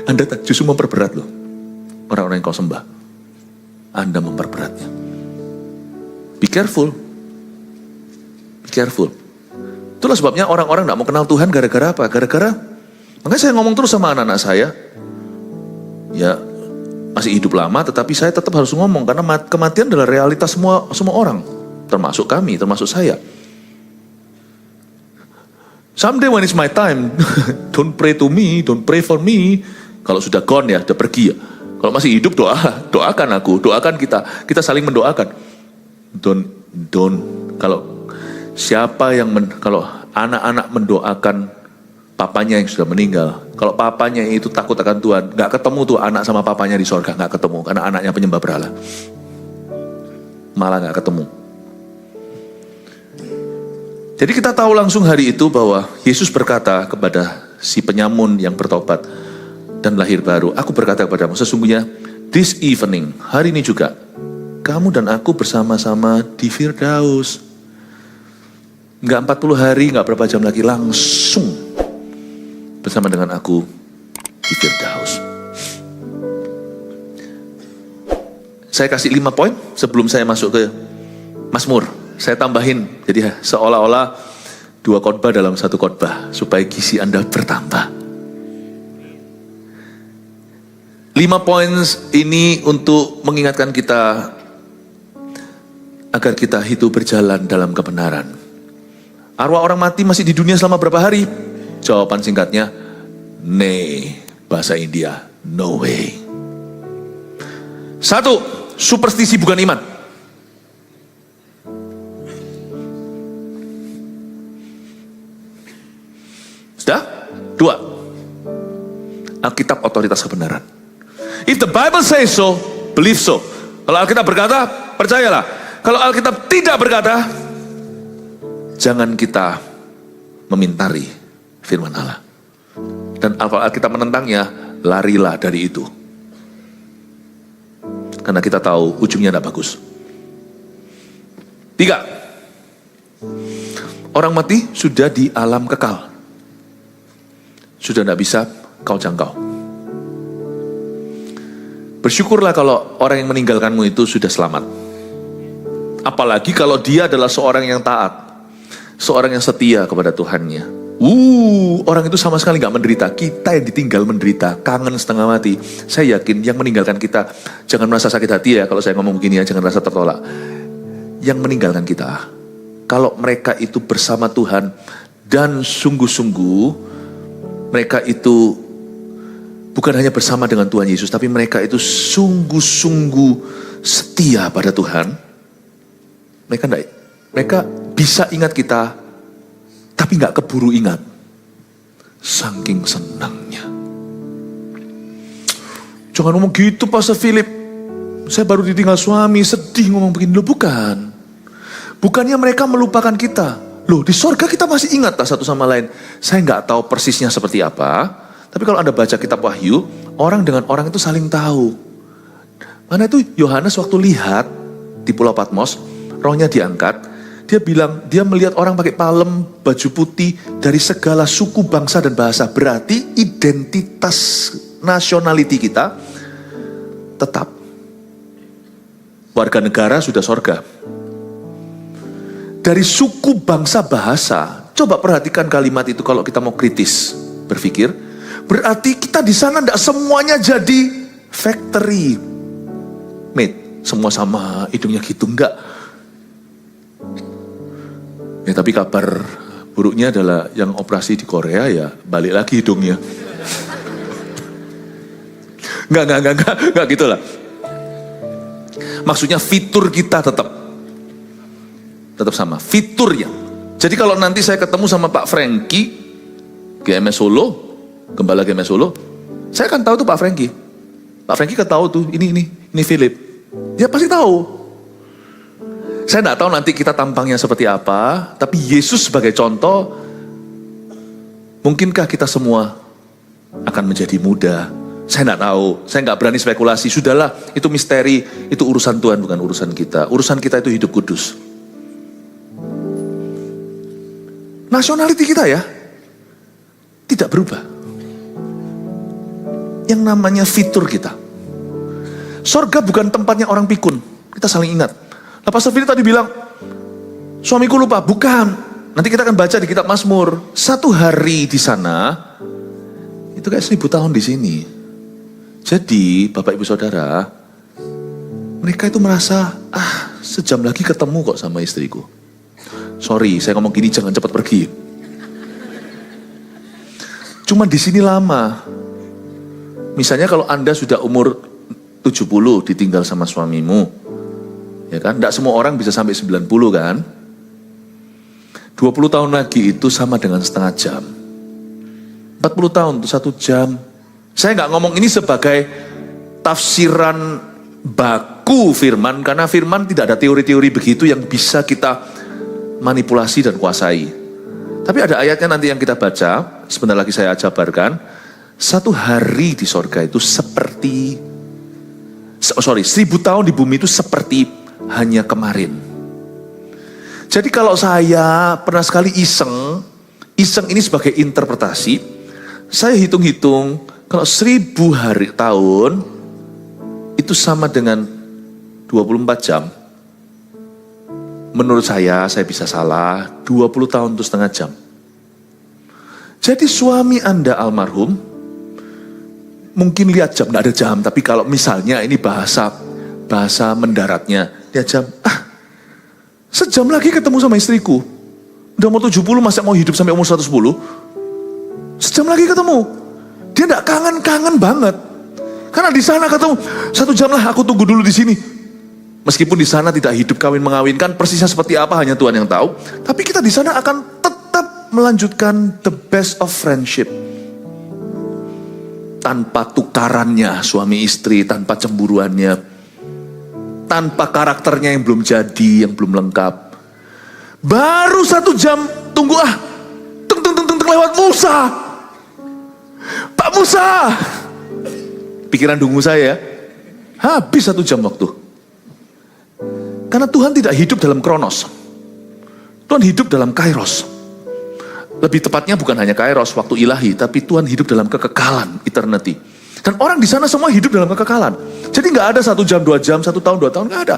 Anda justru memperberat loh. Orang-orang yang kau sembah. Anda memperberatnya. Be careful. Be careful. Itulah sebabnya orang-orang gak mau kenal Tuhan gara-gara apa? Gara-gara, makanya saya ngomong terus sama anak-anak saya. Ya, masih hidup lama, tetapi saya tetap harus ngomong. Karena kematian adalah realitas semua orang. Termasuk kami, termasuk saya. Someday when it's my time, don't pray to me, don't pray for me. Kalau sudah gone ya, sudah pergi ya. Kalau masih hidup doakan aku, doakan kita saling mendoakan. Don't. Kalau kalau anak-anak mendoakan papanya yang sudah meninggal, kalau papanya itu takut akan Tuhan, nggak ketemu tuh anak sama papanya di sorga, nggak ketemu, karena anaknya penyembah berhala, malah nggak ketemu. Jadi kita tahu langsung hari itu bahwa Yesus berkata kepada si penyamun yang bertobat dan lahir baru, aku berkata kepadamu, sesungguhnya this evening, hari ini juga, kamu dan aku bersama-sama di Firdaus. Nggak 40 hari, nggak berapa jam lagi, langsung bersama dengan aku di Firdaus. Saya kasih 5 poin sebelum saya masuk ke Mazmur. Saya tambahin, jadi seolah-olah 2 khotbah dalam 1 khotbah, supaya gizi Anda bertambah. 5 poin ini untuk mengingatkan kita agar kita hidup berjalan dalam kebenaran. Arwah orang mati masih di dunia selama berapa hari? Jawaban singkatnya, nee, bahasa India, no way. 1, superstisi bukan iman. Sudah? 2, Alkitab otoritas kebenaran. If the Bible says so, believe so. Kalau Alkitab berkata, percayalah. Kalau Alkitab tidak berkata, jangan kita memintari firman Allah. Dan Alkitab menentangnya, larilah dari itu. Karena kita tahu ujungnya tidak bagus. 3, orang mati sudah di alam kekal. Sudah tidak bisa kau jangkau. Bersyukurlah kalau orang yang meninggalkanmu itu sudah selamat. Apalagi kalau dia adalah seorang yang taat. Seorang yang setia kepada Tuhannya. Orang itu sama sekali gak menderita. Kita yang ditinggal menderita, kangen setengah mati. Saya yakin yang meninggalkan kita, jangan merasa sakit hati ya kalau saya ngomong begini ya, jangan merasa tertolak. Yang meninggalkan kita, kalau mereka itu bersama Tuhan dan sungguh-sungguh, mereka itu bukan hanya bersama dengan Tuhan Yesus, tapi mereka itu sungguh-sungguh setia pada Tuhan. Mereka bisa ingat kita, tapi gak keburu ingat. Saking senangnya. Jangan ngomong gitu Pastor Philip. Saya baru ditinggal suami, sedih ngomong begini. Loh bukan. Bukannya mereka melupakan kita. Loh di sorga kita masih ingat tak satu sama lain. Saya gak tahu persisnya seperti apa. Tapi kalau Anda baca kitab Wahyu, orang dengan orang itu saling tahu. Mana itu Yohanes waktu lihat di Pulau Patmos, rohnya diangkat. Dia bilang, dia melihat orang pakai palem, baju putih, dari segala suku, bangsa, dan bahasa. Berarti identitas nationality kita tetap. Warga negara sudah sorga. Dari suku, bangsa, bahasa. Coba perhatikan kalimat itu kalau kita mau kritis berpikir. Berarti kita di sana tidak semuanya jadi factory made. Semua sama, hidungnya gitu, enggak. Ya tapi kabar buruknya adalah yang operasi di Korea ya balik lagi hidungnya. Enggak gitulah. Maksudnya fitur kita tetap sama, fiturnya. Jadi kalau nanti saya ketemu sama Pak Franky, GMS Solo, Gembala GMS Solo, saya akan tahu tuh Pak Franky. Pak Franky kan tahu tuh, ini Philip. Dia pasti tahu. Saya tidak tahu nanti kita tampangnya seperti apa, tapi Yesus sebagai contoh, mungkinkah kita semua akan menjadi muda? Saya tidak tahu, saya nggak berani spekulasi. Sudahlah, itu misteri, itu urusan Tuhan bukan urusan kita. Urusan kita itu hidup kudus. Nationality kita ya, tidak berubah. Yang namanya fitur kita. Sorga bukan tempatnya orang pikun, kita saling ingat. Nah, Pastor Philip tadi bilang, suamiku lupa. Bukan. Nanti kita akan baca di kitab Mazmur. 1 hari di sana, itu kayak 1000 tahun di sini. Jadi, Bapak Ibu Saudara, mereka itu merasa, sejam lagi ketemu kok sama istriku. Sorry, saya ngomong gini jangan cepat pergi. Cuma di sini lama. Misalnya kalau Anda sudah umur 70 ditinggal sama suamimu, ya kan? Tidak semua orang bisa sampai 90 kan? 20 tahun lagi itu sama dengan setengah jam. 40 tahun itu 1 jam. Saya nggak ngomong ini sebagai tafsiran baku firman, karena firman tidak ada teori-teori begitu yang bisa kita manipulasi dan kuasai. Tapi ada ayatnya nanti yang kita baca, sebentar lagi saya jabarkan. 1 hari di sorga itu seperti, 1000 tahun di bumi itu seperti hanya kemarin. Jadi kalau saya pernah sekali iseng ini sebagai interpretasi, saya hitung-hitung, kalau 1000 hari tahun, itu sama dengan 24 jam. Menurut saya bisa salah, 20 tahun itu setengah jam. Jadi suami Anda almarhum, mungkin lihat jam, tidak ada jam, tapi kalau misalnya ini bahasa mendaratnya, lihat jam, sejam lagi ketemu sama istriku. Udah umur 70, masa mau hidup sampai umur 110? Sejam lagi ketemu. Dia tidak kangen-kangen banget. Karena di sana ketemu, 1 jam lah aku tunggu dulu di sini. Meskipun di sana tidak hidup kawin mengawinkan, persisnya seperti apa hanya Tuhan yang tahu. Tapi kita di sana akan tetap melanjutkan the best of friendship. Tanpa tukarannya suami istri, tanpa cemburuannya, tanpa karakternya yang belum jadi, yang belum lengkap. Baru 1 jam, tunggu teng lewat Musa. Pak Musa. Pikiran dungu saya, habis 1 jam waktu. Karena Tuhan tidak hidup dalam kronos. Tuhan hidup dalam kairos. Lebih tepatnya bukan hanya kairos, waktu ilahi, tapi Tuhan hidup dalam kekekalan, eternity. Dan orang di sana semua hidup dalam kekekalan. Jadi nggak ada 1 jam, 2 jam, 1 tahun, 2 tahun, nggak ada.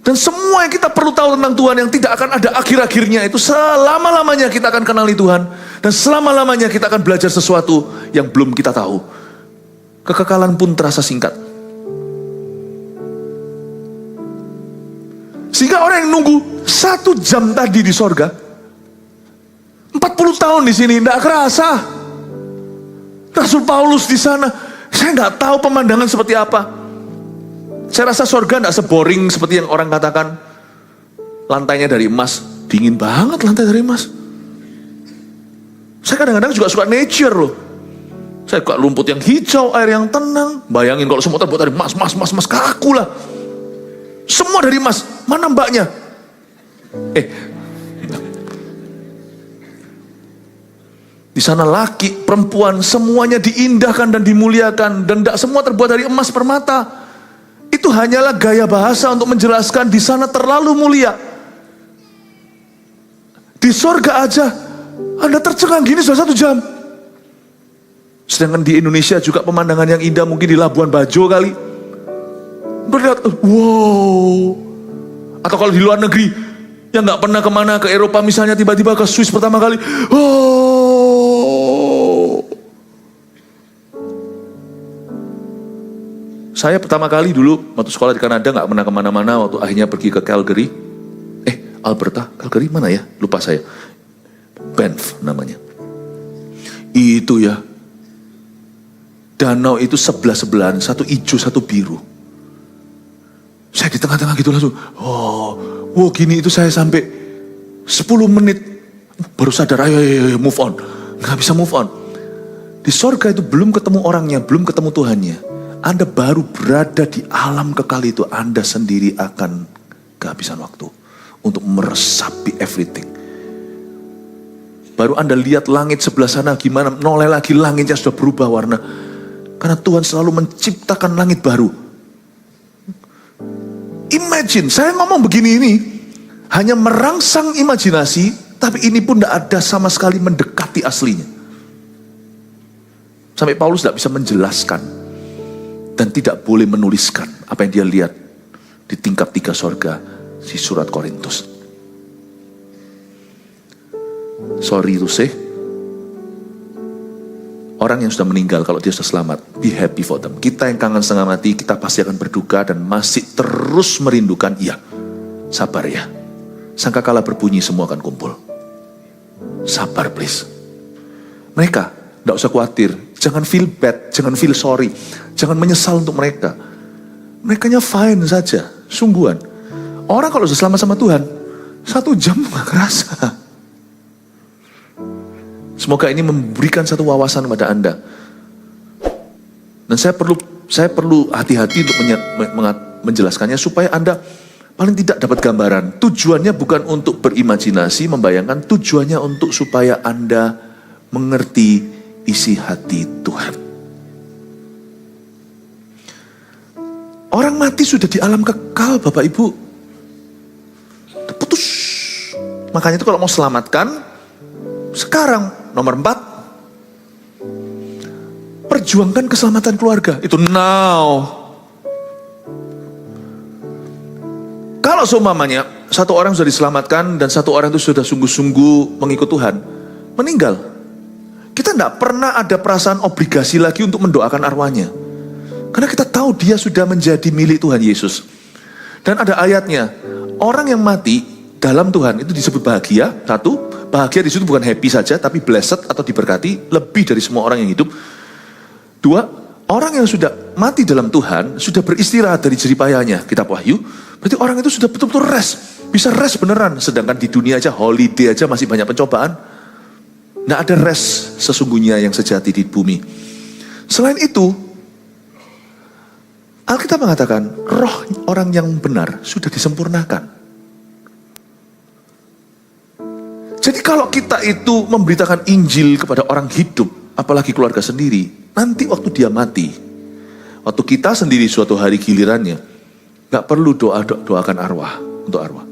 Dan semua yang kita perlu tahu tentang Tuhan yang tidak akan ada akhir-akhirnya itu selama-lamanya kita akan kenali Tuhan. Dan selama-lamanya kita akan belajar sesuatu yang belum kita tahu. Kekekalan pun terasa singkat. Sehingga orang yang nunggu 1 jam tadi di sorga, 40 tahun di sini tidak kerasa. Rasul Paulus di sana, saya nggak tahu pemandangan seperti apa. Saya rasa sorga tidak seboring seperti yang orang katakan. Lantainya dari emas, dingin banget lantai dari emas. Saya kadang-kadang juga suka nature loh. Saya suka rumput yang hijau, air yang tenang. Bayangin kalau semua terbuat dari emas, kaku lah. Semua dari emas, mana mbaknya? Di sana laki, perempuan, semuanya diindahkan dan dimuliakan. Dan tidak semua terbuat dari emas permata. Itu hanyalah gaya bahasa untuk menjelaskan di sana terlalu mulia. Di sorga aja, Anda tercengang gini sudah 1 jam. Sedangkan di Indonesia juga pemandangan yang indah mungkin di Labuan Bajo kali. Berlihat, wow. Atau kalau di luar negeri, yang nggak pernah kemana ke Eropa misalnya, tiba-tiba ke Swiss pertama kali, Saya pertama kali dulu waktu sekolah di Kanada nggak pernah kemana-mana, waktu akhirnya pergi ke Calgary. Alberta, Calgary mana ya? Lupa saya. Banff namanya. Itu ya. Danau itu sebelah-sebelahan, satu hijau, satu biru. Saya di tengah-tengah gitu langsung, gini itu saya sampai 10 menit. Baru sadar, ayo move on. Nggak bisa move on. Di sorga itu belum ketemu orangnya, belum ketemu Tuhannya. Anda baru berada di alam kekal itu, Anda sendiri akan kehabisan waktu untuk meresapi everything. Baru Anda lihat langit sebelah sana gimana, noleh lagi langitnya sudah berubah warna. Karena Tuhan selalu menciptakan langit baru. Imagine, saya ngomong begini ini, hanya merangsang imajinasi, tapi ini pun tidak ada sama sekali mendekati aslinya. Sampai Paulus tidak bisa menjelaskan. Dan tidak boleh menuliskan apa yang dia lihat di tingkap 3 sorga di surat Korintus. Sorry to say, orang yang sudah meninggal kalau dia sudah selamat, be happy for them. Kita yang kangen setengah mati, kita pasti akan berduka dan masih terus merindukan. Iya, sabar ya. Sangkakala berbunyi semua akan kumpul. Sabar please. Mereka Tidak usah khawatir. Jangan feel bad, jangan feel sorry. Jangan menyesal untuk mereka. Merekanya fine saja, sungguhan. Orang kalau sudah selamat sama Tuhan, 1 jam gak kerasa. Semoga ini memberikan satu wawasan kepada Anda. Dan saya perlu hati-hati untuk menjelaskannya supaya Anda paling tidak dapat gambaran. Tujuannya bukan untuk berimajinasi, membayangkan. Tujuannya untuk supaya Anda mengerti isi hati Tuhan. Orang mati sudah di alam kekal, Bapak Ibu. Putus. Makanya itu kalau mau selamatkan, sekarang nomor 4, perjuangkan keselamatan keluarga. Itu now. Kalau seumpamanya satu orang sudah diselamatkan dan satu orang itu sudah sungguh-sungguh mengikut Tuhan, meninggal, kita tidak pernah ada perasaan obligasi lagi untuk mendoakan arwahnya. Karena kita tahu dia sudah menjadi milik Tuhan Yesus. Dan ada ayatnya, orang yang mati dalam Tuhan itu disebut bahagia. 1, bahagia di situ bukan happy saja, tapi blessed atau diberkati lebih dari semua orang yang hidup. 2, orang yang sudah mati dalam Tuhan sudah beristirahat dari jeripayanya. Kitab Wahyu, berarti orang itu sudah betul-betul rest, bisa rest beneran. Sedangkan di dunia aja, holiday aja masih banyak pencobaan. Nggak ada rest sesungguhnya yang sejati di bumi. Selain itu, Alkitab mengatakan roh orang yang benar sudah disempurnakan. Jadi kalau kita itu memberitakan Injil kepada orang hidup, apalagi keluarga sendiri, nanti waktu dia mati, waktu kita sendiri suatu hari gilirannya, gak perlu doakan arwah untuk arwah.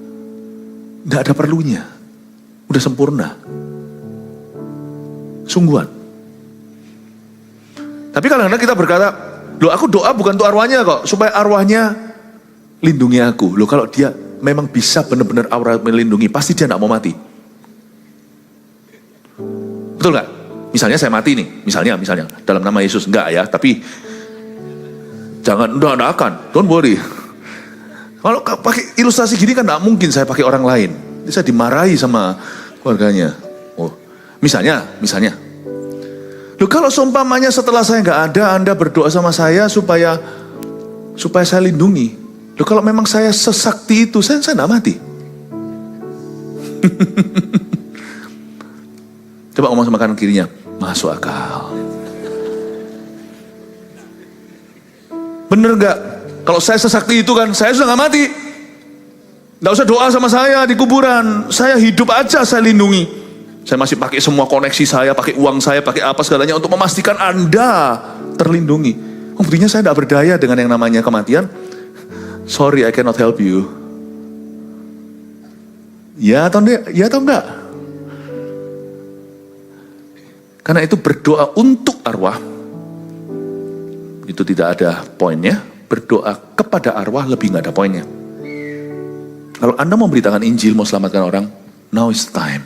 Gak ada perlunya, udah sempurna. Sungguhan. Tapi kadang-kadang kita berkata, loh aku doa bukan untuk arwahnya kok, supaya arwahnya lindungi aku. Loh kalau dia memang bisa benar-benar arwah melindungi, pasti dia gak mau mati. Betul gak? Misalnya saya mati nih, misalnya dalam nama Yesus, enggak ya, tapi jangan akan, don't worry. Kalau pakai ilustrasi gini kan gak mungkin saya pakai orang lain. Jadi saya dimarahi sama keluarganya. Oh, misalnya. Loh kalau seumpamanya setelah saya nggak ada, Anda berdoa sama saya supaya saya lindungi. Loh kalau memang saya sesakti itu, saya nggak mati. Coba ngomong sama kanan kirinya, masuk akal. Bener nggak? Kalau saya sesakti itu kan, saya sudah nggak mati. Nggak usah doa sama saya di kuburan, saya hidup aja, saya lindungi. Saya masih pakai semua koneksi saya, pakai uang saya, pakai apa segalanya untuk memastikan Anda terlindungi. Buktinya saya tidak berdaya dengan yang namanya kematian. Sorry, I cannot help you. Ya atau enggak? Karena itu berdoa untuk arwah, itu tidak ada poinnya. Berdoa kepada arwah lebih nggak ada poinnya. Kalau Anda mau memberitakan Injil, mau selamatkan orang, now is time.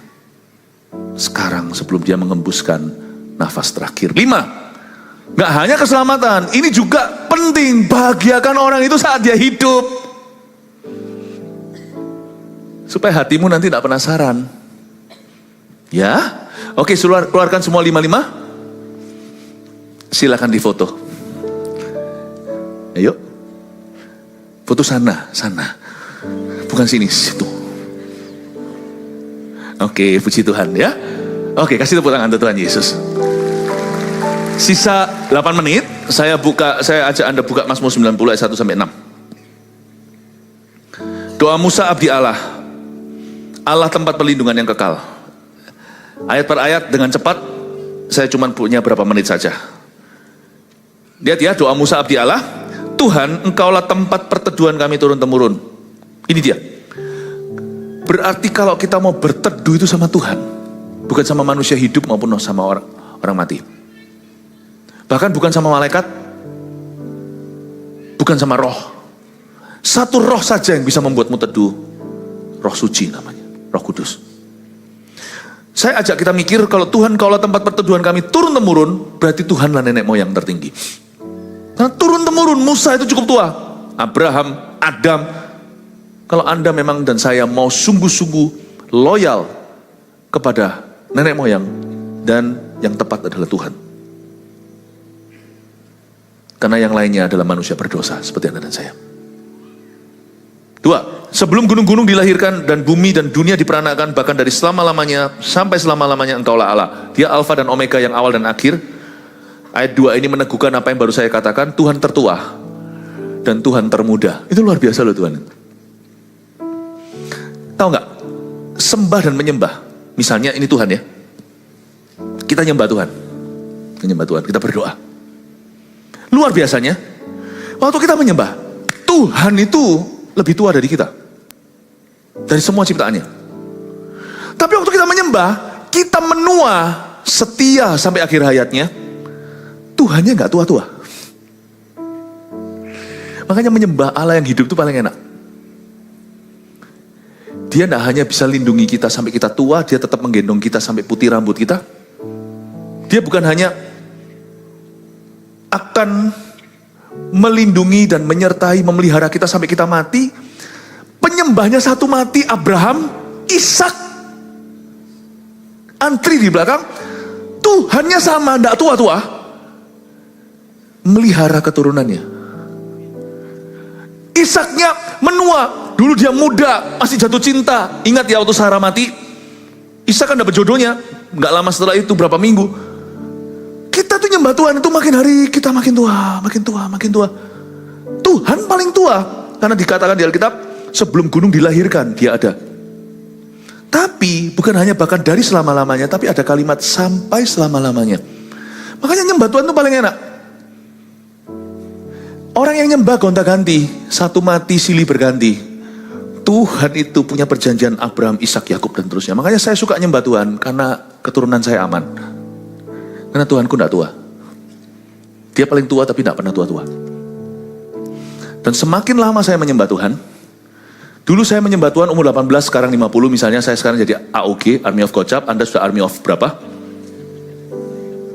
Sekarang sebelum dia mengembuskan nafas terakhir. 5, gak hanya keselamatan, ini juga penting, bahagiakan orang itu saat dia hidup. Supaya hatimu nanti gak penasaran. Ya, oke, keluarkan semua 5. Silakan difoto. Ayo, foto sana. Bukan sini, situ. Oke, puji Tuhan ya. Oke, kasih tepuk tangan untuk Tuhan Yesus. Sisa 8 menit, saya ajak Anda buka Mazmur 90 ayat 1-6. Doa Musa abdi Allah. Allah tempat perlindungan yang kekal. Ayat per ayat dengan cepat, saya cuma punya berapa menit saja. Lihat ya, doa Musa abdi Allah. Tuhan, engkaulah tempat perteduhan kami turun-temurun. Ini dia. Berarti kalau kita mau berteduh itu sama Tuhan, bukan sama manusia hidup maupun sama orang mati. Bahkan bukan sama malaikat, bukan sama roh. Satu roh saja yang bisa membuatmu teduh. Roh suci namanya, Roh Kudus. Saya ajak kita mikir, kalau Tuhan kaulah tempat perteduhan kami turun-temurun, berarti Tuhanlah nenek moyang tertinggi. Karena turun-temurun, Musa itu cukup tua, Abraham, Adam. Kalau Anda memang dan saya mau sungguh-sungguh loyal kepada nenek moyang dan yang tepat adalah Tuhan. Karena yang lainnya adalah manusia berdosa seperti Anda dan saya. 2. Sebelum gunung-gunung dilahirkan dan bumi dan dunia diperanakan, bahkan dari selama-lamanya sampai selama-lamanya Engkaulah Allah. Dia Alfa dan Omega, yang awal dan akhir. Ayat 2 ini meneguhkan apa yang baru saya katakan. Tuhan tertua dan Tuhan termuda. Itu luar biasa loh Tuhan. Tahu nggak? Sembah dan menyembah. Misalnya ini Tuhan ya. Kita nyembah Tuhan. Kita nyembah Tuhan, kita berdoa. Luar biasanya, waktu kita menyembah, Tuhan itu lebih tua dari kita. Dari semua ciptaannya. Tapi waktu kita menyembah, kita menua setia sampai akhir hayatnya. Tuhannya gak tua-tua. Makanya menyembah Allah yang hidup itu paling enak. Dia gak hanya bisa lindungi kita sampai kita tua, dia tetap menggendong kita sampai putih rambut kita. Dia bukan hanya akan melindungi dan menyertai, memelihara kita sampai kita mati. Penyembahnya satu mati, Abraham, Ishak, antri di belakang. Tuhannya sama, tidak tua-tua, melihara keturunannya. Ishaknya menua, dulu dia muda, masih jatuh cinta. Ingat ya waktu Sarah mati, Ishak kan dapat jodohnya, nggak lama setelah itu, berapa minggu. Kita tuh nyembah Tuhan itu makin hari kita makin tua, makin tua, makin tua. Tuhan paling tua, karena dikatakan di Alkitab, sebelum gunung dilahirkan dia ada. Tapi bukan hanya bahkan dari selama-lamanya, tapi ada kalimat sampai selama-lamanya. Makanya nyembah Tuhan itu paling enak. Orang yang nyembah gonta-ganti, satu mati silih berganti. Tuhan itu punya perjanjian Abraham, Ishak, Yakub dan terusnya. Makanya saya suka nyembah Tuhan karena keturunan saya aman. Karena Tuhanku tidak tua. Dia paling tua tapi tidak pernah tua-tua. Dan semakin lama saya menyembah Tuhan, dulu saya menyembah Tuhan umur 18, sekarang 50, misalnya saya sekarang jadi AOG, Army of Gocap, Anda sudah Army of berapa?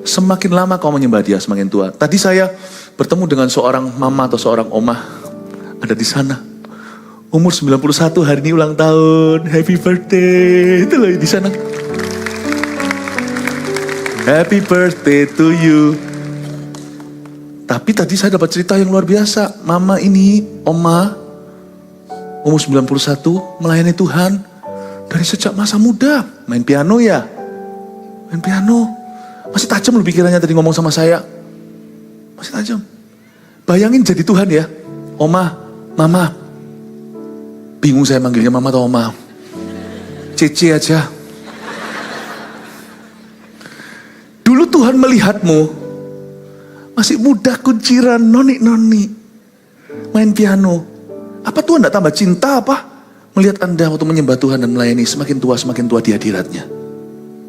Semakin lama kau menyembah dia, semakin tua. Tadi saya bertemu dengan seorang mama atau seorang omah, ada di sana. Umur 91, hari ini ulang tahun, happy birthday, itu loh di sana. Happy birthday to you. Tapi tadi saya dapat cerita yang luar biasa. Mama ini, oma, umur 91, melayani Tuhan dari sejak masa muda. Main piano ya. Main piano. Masih tajam loh pikirannya tadi ngomong sama saya. Masih tajam. Bayangin jadi Tuhan ya. Oma, mama. Bingung saya manggilnya mama atau oma. Cece aja. Dulu Tuhan melihatmu, masih muda kunciran, noni-noni, main piano. Apa Tuhan tidak tambah cinta apa? Melihat Anda waktu menyembah Tuhan dan melayani, semakin tua di hadiratnya.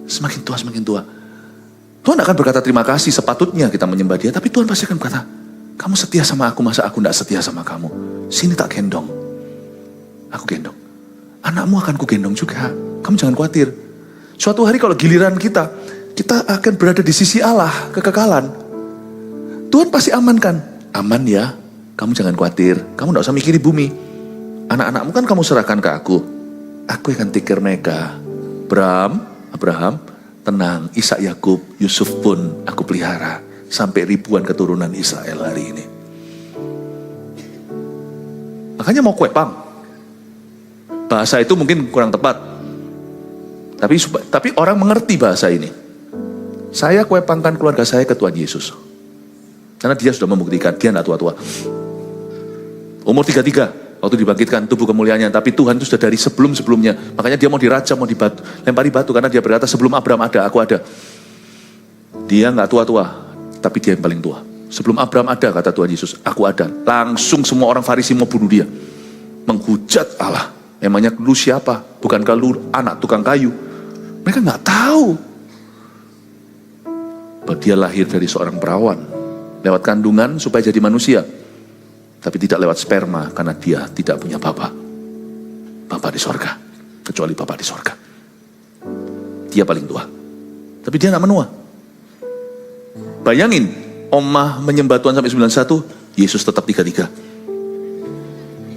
Semakin tua. Tuhan akan berkata terima kasih, sepatutnya kita menyembah dia. Tapi Tuhan pasti akan berkata, kamu setia sama aku, masa aku tidak setia sama kamu? Sini tak gendong. Aku gendong. Anakmu akan ku gendong juga. Kamu jangan khawatir. Suatu hari kalau giliran kita akan berada di sisi Allah, kekekalan. Tuhan pasti amankan. Aman ya, kamu jangan khawatir. Kamu tidak usah mikiri bumi. Anak-anakmu kan kamu serahkan ke aku. Aku akan take care mereka. Abraham, tenang. Ishak, Yakub, Yusuf pun aku pelihara. Sampai ribuan keturunan Israel hari ini. Makanya mau kue pang. Bahasa itu mungkin kurang tepat. Tapi orang mengerti bahasa ini. Saya kue pangkan keluarga saya ke Tuhan Yesus. Karena dia sudah membuktikan, dia tidak tua-tua. Umur 33, waktu dibangkitkan tubuh kemuliaannya. Tapi Tuhan itu sudah dari sebelum-sebelumnya. Makanya dia mau dirajam, mau lempari batu. Karena dia berkata, sebelum Abraham ada, aku ada. Dia nggak tua-tua, tapi dia yang paling tua. Sebelum Abraham ada, kata Tuhan Yesus, aku ada. Langsung semua orang Farisi mau bunuh dia. Menghujat Allah. Emangnya lu siapa? Bukankah lu anak tukang kayu? Mereka nggak tahu bahwa dia lahir dari seorang perawan, lewat kandungan supaya jadi manusia, tapi tidak lewat sperma karena dia tidak punya bapa di sorga, kecuali bapa di sorga. Dia paling tua, tapi dia nggak menua. Bayangin, omah menyembah Tuhan sampai 91, Yesus tetap 33.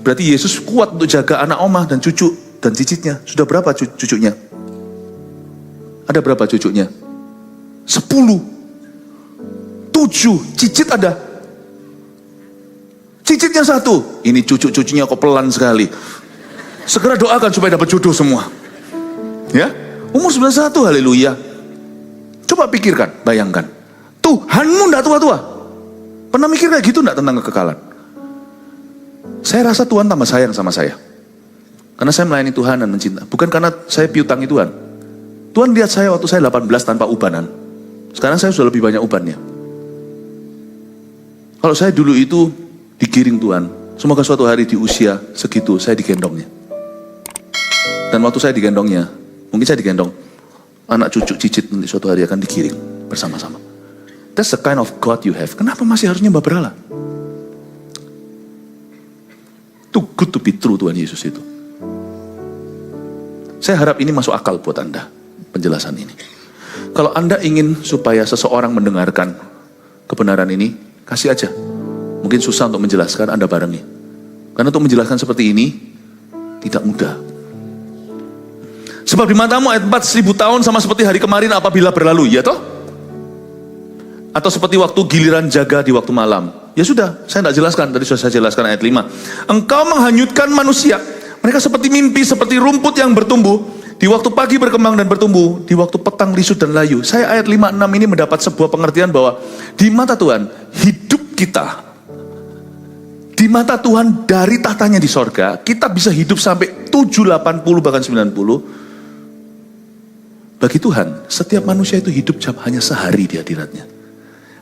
Berarti Yesus kuat untuk jaga anak omah dan cucu dan cicitnya. Sudah berapa cucunya? Ada berapa cucunya? 10, 7, cicit ada. Cicitnya 1, ini cucu-cucunya kok pelan sekali. Segera doakan supaya dapat jodoh semua. Ya, umur 91, haleluya. Coba pikirkan, bayangkan. Tuhanmu enggak tua-tua. Pernah mikir kayak gitu enggak tentang kekekalan? Saya rasa Tuhan tambah sayang sama saya. Karena saya melayani Tuhan dan mencinta. Bukan karena saya piutangi Tuhan. Tuhan lihat saya waktu saya 18 tanpa ubanan. Sekarang saya sudah lebih banyak ubannya. Kalau saya dulu itu digiring Tuhan, semoga suatu hari di usia segitu saya digendongnya. Dan waktu saya digendongnya, mungkin saya digendong, anak cucu cicit nanti suatu hari akan digiring bersama-sama. That's the kind of God you have. Kenapa masih harus nyembah berhala? Too good to be true Tuhan Yesus itu. Saya harap ini masuk akal buat Anda, penjelasan ini. Kalau Anda ingin supaya seseorang mendengarkan kebenaran ini, kasih aja. Mungkin susah untuk menjelaskan, Anda barengi. Karena untuk menjelaskan seperti ini, tidak mudah. Sebab di matamu ayat 4, 1000 tahun sama seperti hari kemarin apabila berlalu, ya toh? Atau seperti waktu giliran jaga di waktu malam. Ya sudah, saya tidak jelaskan, tadi sudah saya jelaskan ayat 5. Engkau menghanyutkan manusia, mereka seperti mimpi, seperti rumput yang bertumbuh. Di waktu pagi berkembang dan bertumbuh, di waktu petang lisut dan layu. Saya ayat 5, 6 ini mendapat sebuah pengertian bahwa di mata Tuhan, hidup kita, di mata Tuhan dari tahtanya di sorga, kita bisa hidup sampai 7, 80 bahkan 90. Bagi Tuhan, setiap manusia itu hidup hanya sehari di hadiratnya.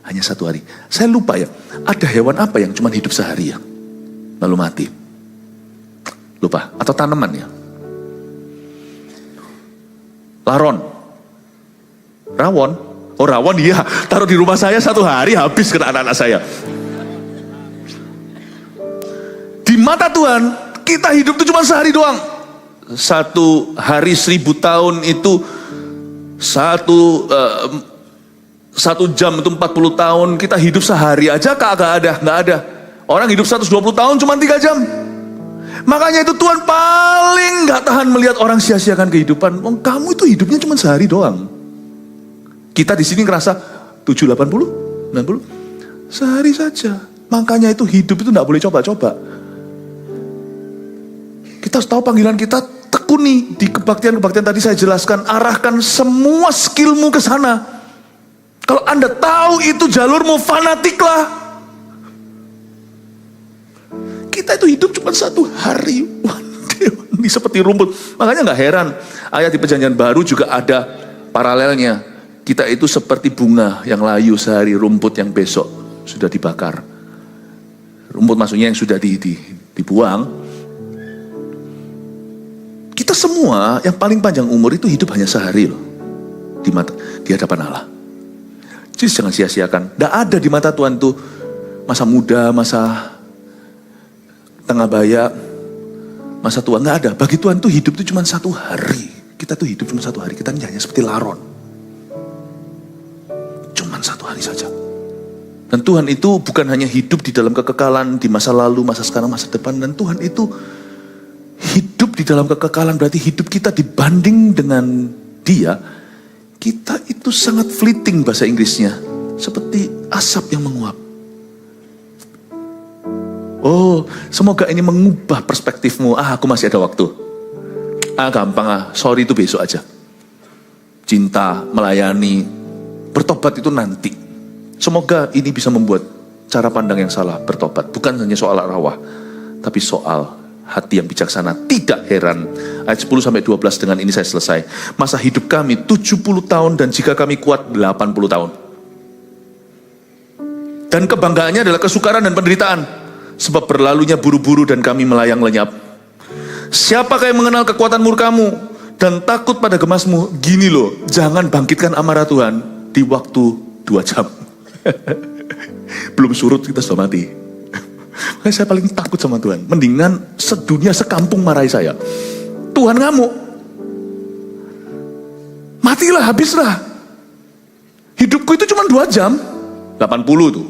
Hanya 1 hari. Saya lupa ya, ada hewan apa yang cuma hidup sehari ya? Lalu mati. Lupa. Atau tanaman ya? Laron. Rawon. Oh rawon iya, taruh di rumah saya 1 hari habis kena anak-anak saya. Di mata Tuhan, kita hidup itu cuma sehari doang. 1 hari 1000 tahun itu 1 jam itu 40 tahun, kita hidup sehari aja nggak ada. Orang hidup 120 tahun cuma 3 jam. Makanya itu Tuhan paling nggak tahan melihat orang sia-siakan kehidupan. Oh, kamu itu hidupnya cuma sehari doang. Kita di sini ngerasa 7, 80, 90 sehari saja. Makanya itu hidup itu nggak boleh coba-coba. Kita harus tahu panggilan kita, tekuni di kebaktian-kebaktian tadi saya jelaskan, arahkan semua skillmu ke sana. Kalau Anda tahu itu jalurmu, fanatiklah. Kita itu hidup cuma 1 hari. Ini seperti rumput. Makanya gak heran, ayat di Perjanjian Baru juga ada paralelnya. Kita itu seperti bunga yang layu sehari, rumput yang besok sudah dibakar. Rumput maksudnya yang sudah dibuang. Kita semua yang paling panjang umur itu hidup hanya sehari loh. Di hadapan Allah. Jadi jangan sia-siakan. Tidak ada di mata Tuhan tuh masa muda, masa tengah baya, masa tua. Nggak ada. Bagi Tuhan tuh hidup itu cuma 1 hari. Kita tuh hidup cuma 1 hari. Kita hanya seperti laron. Cuma 1 hari saja. Dan Tuhan itu bukan hanya hidup di dalam kekekalan, di masa lalu, masa sekarang, masa depan. Dan Tuhan itu hidup di dalam kekekalan, berarti hidup kita dibanding dengan Dia, kita itu sangat fleeting bahasa Inggrisnya. Seperti asap yang menguap. Oh, semoga ini mengubah perspektifmu. Aku masih ada waktu. Gampang sorry itu besok aja. Cinta, melayani, bertobat itu nanti. Semoga ini bisa membuat cara pandang yang salah bertobat. Bukan hanya soal arwah, tapi soal hati yang bijaksana. Tidak heran. Ayat 10-12 dengan ini saya selesai. Masa hidup kami 70 tahun dan jika kami kuat 80 tahun. Dan kebanggaannya adalah kesukaran dan penderitaan. Sebab berlalunya buru-buru dan kami melayang lenyap. Siapakah yang mengenal kekuatan murkamu dan takut pada gemasmu? Gini loh, jangan bangkitkan amarah Tuhan di waktu 2 jam. Belum surut kita sudah mati. Makanya saya paling takut sama Tuhan. Mendingan sedunia sekampung marahi saya. Tuhan ngamuk. Matilah, habislah. Hidupku itu cuma 2 jam. 80 tuh.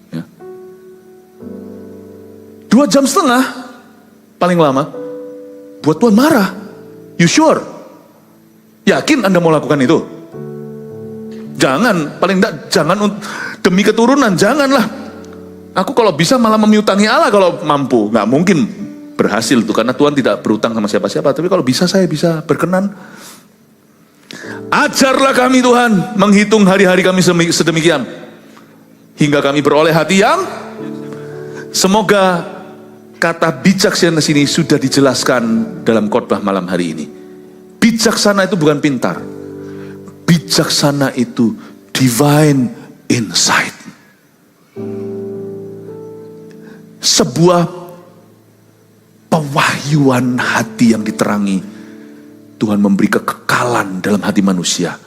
Ya. 2,5 jam paling lama. Buat Tuhan marah. You sure? Yakin Anda mau lakukan itu? Jangan, paling enggak jangan demi keturunan, janganlah. Aku kalau bisa malah memiutangi Allah kalau mampu. Nggak mungkin berhasil tuh, karena Tuhan tidak berutang sama siapa-siapa. Tapi kalau bisa, saya bisa berkenan. Ajarlah kami Tuhan menghitung hari-hari kami sedemikian, hingga kami beroleh hati yang, semoga kata bijaksana sini sudah dijelaskan dalam khotbah malam hari ini. Bijaksana itu bukan pintar. Bijaksana itu divine insight. Sebuah pewahyuan hati yang diterangi. Tuhan memberi kekekalan dalam hati manusia.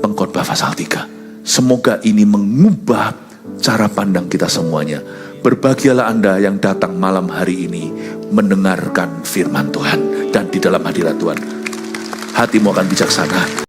Pengkhotbah pasal 3. Semoga ini mengubah cara pandang kita semuanya. Berbahagialah Anda yang datang malam hari ini mendengarkan firman Tuhan dan di dalam hadirat Tuhan. Hatimu akan bijaksana.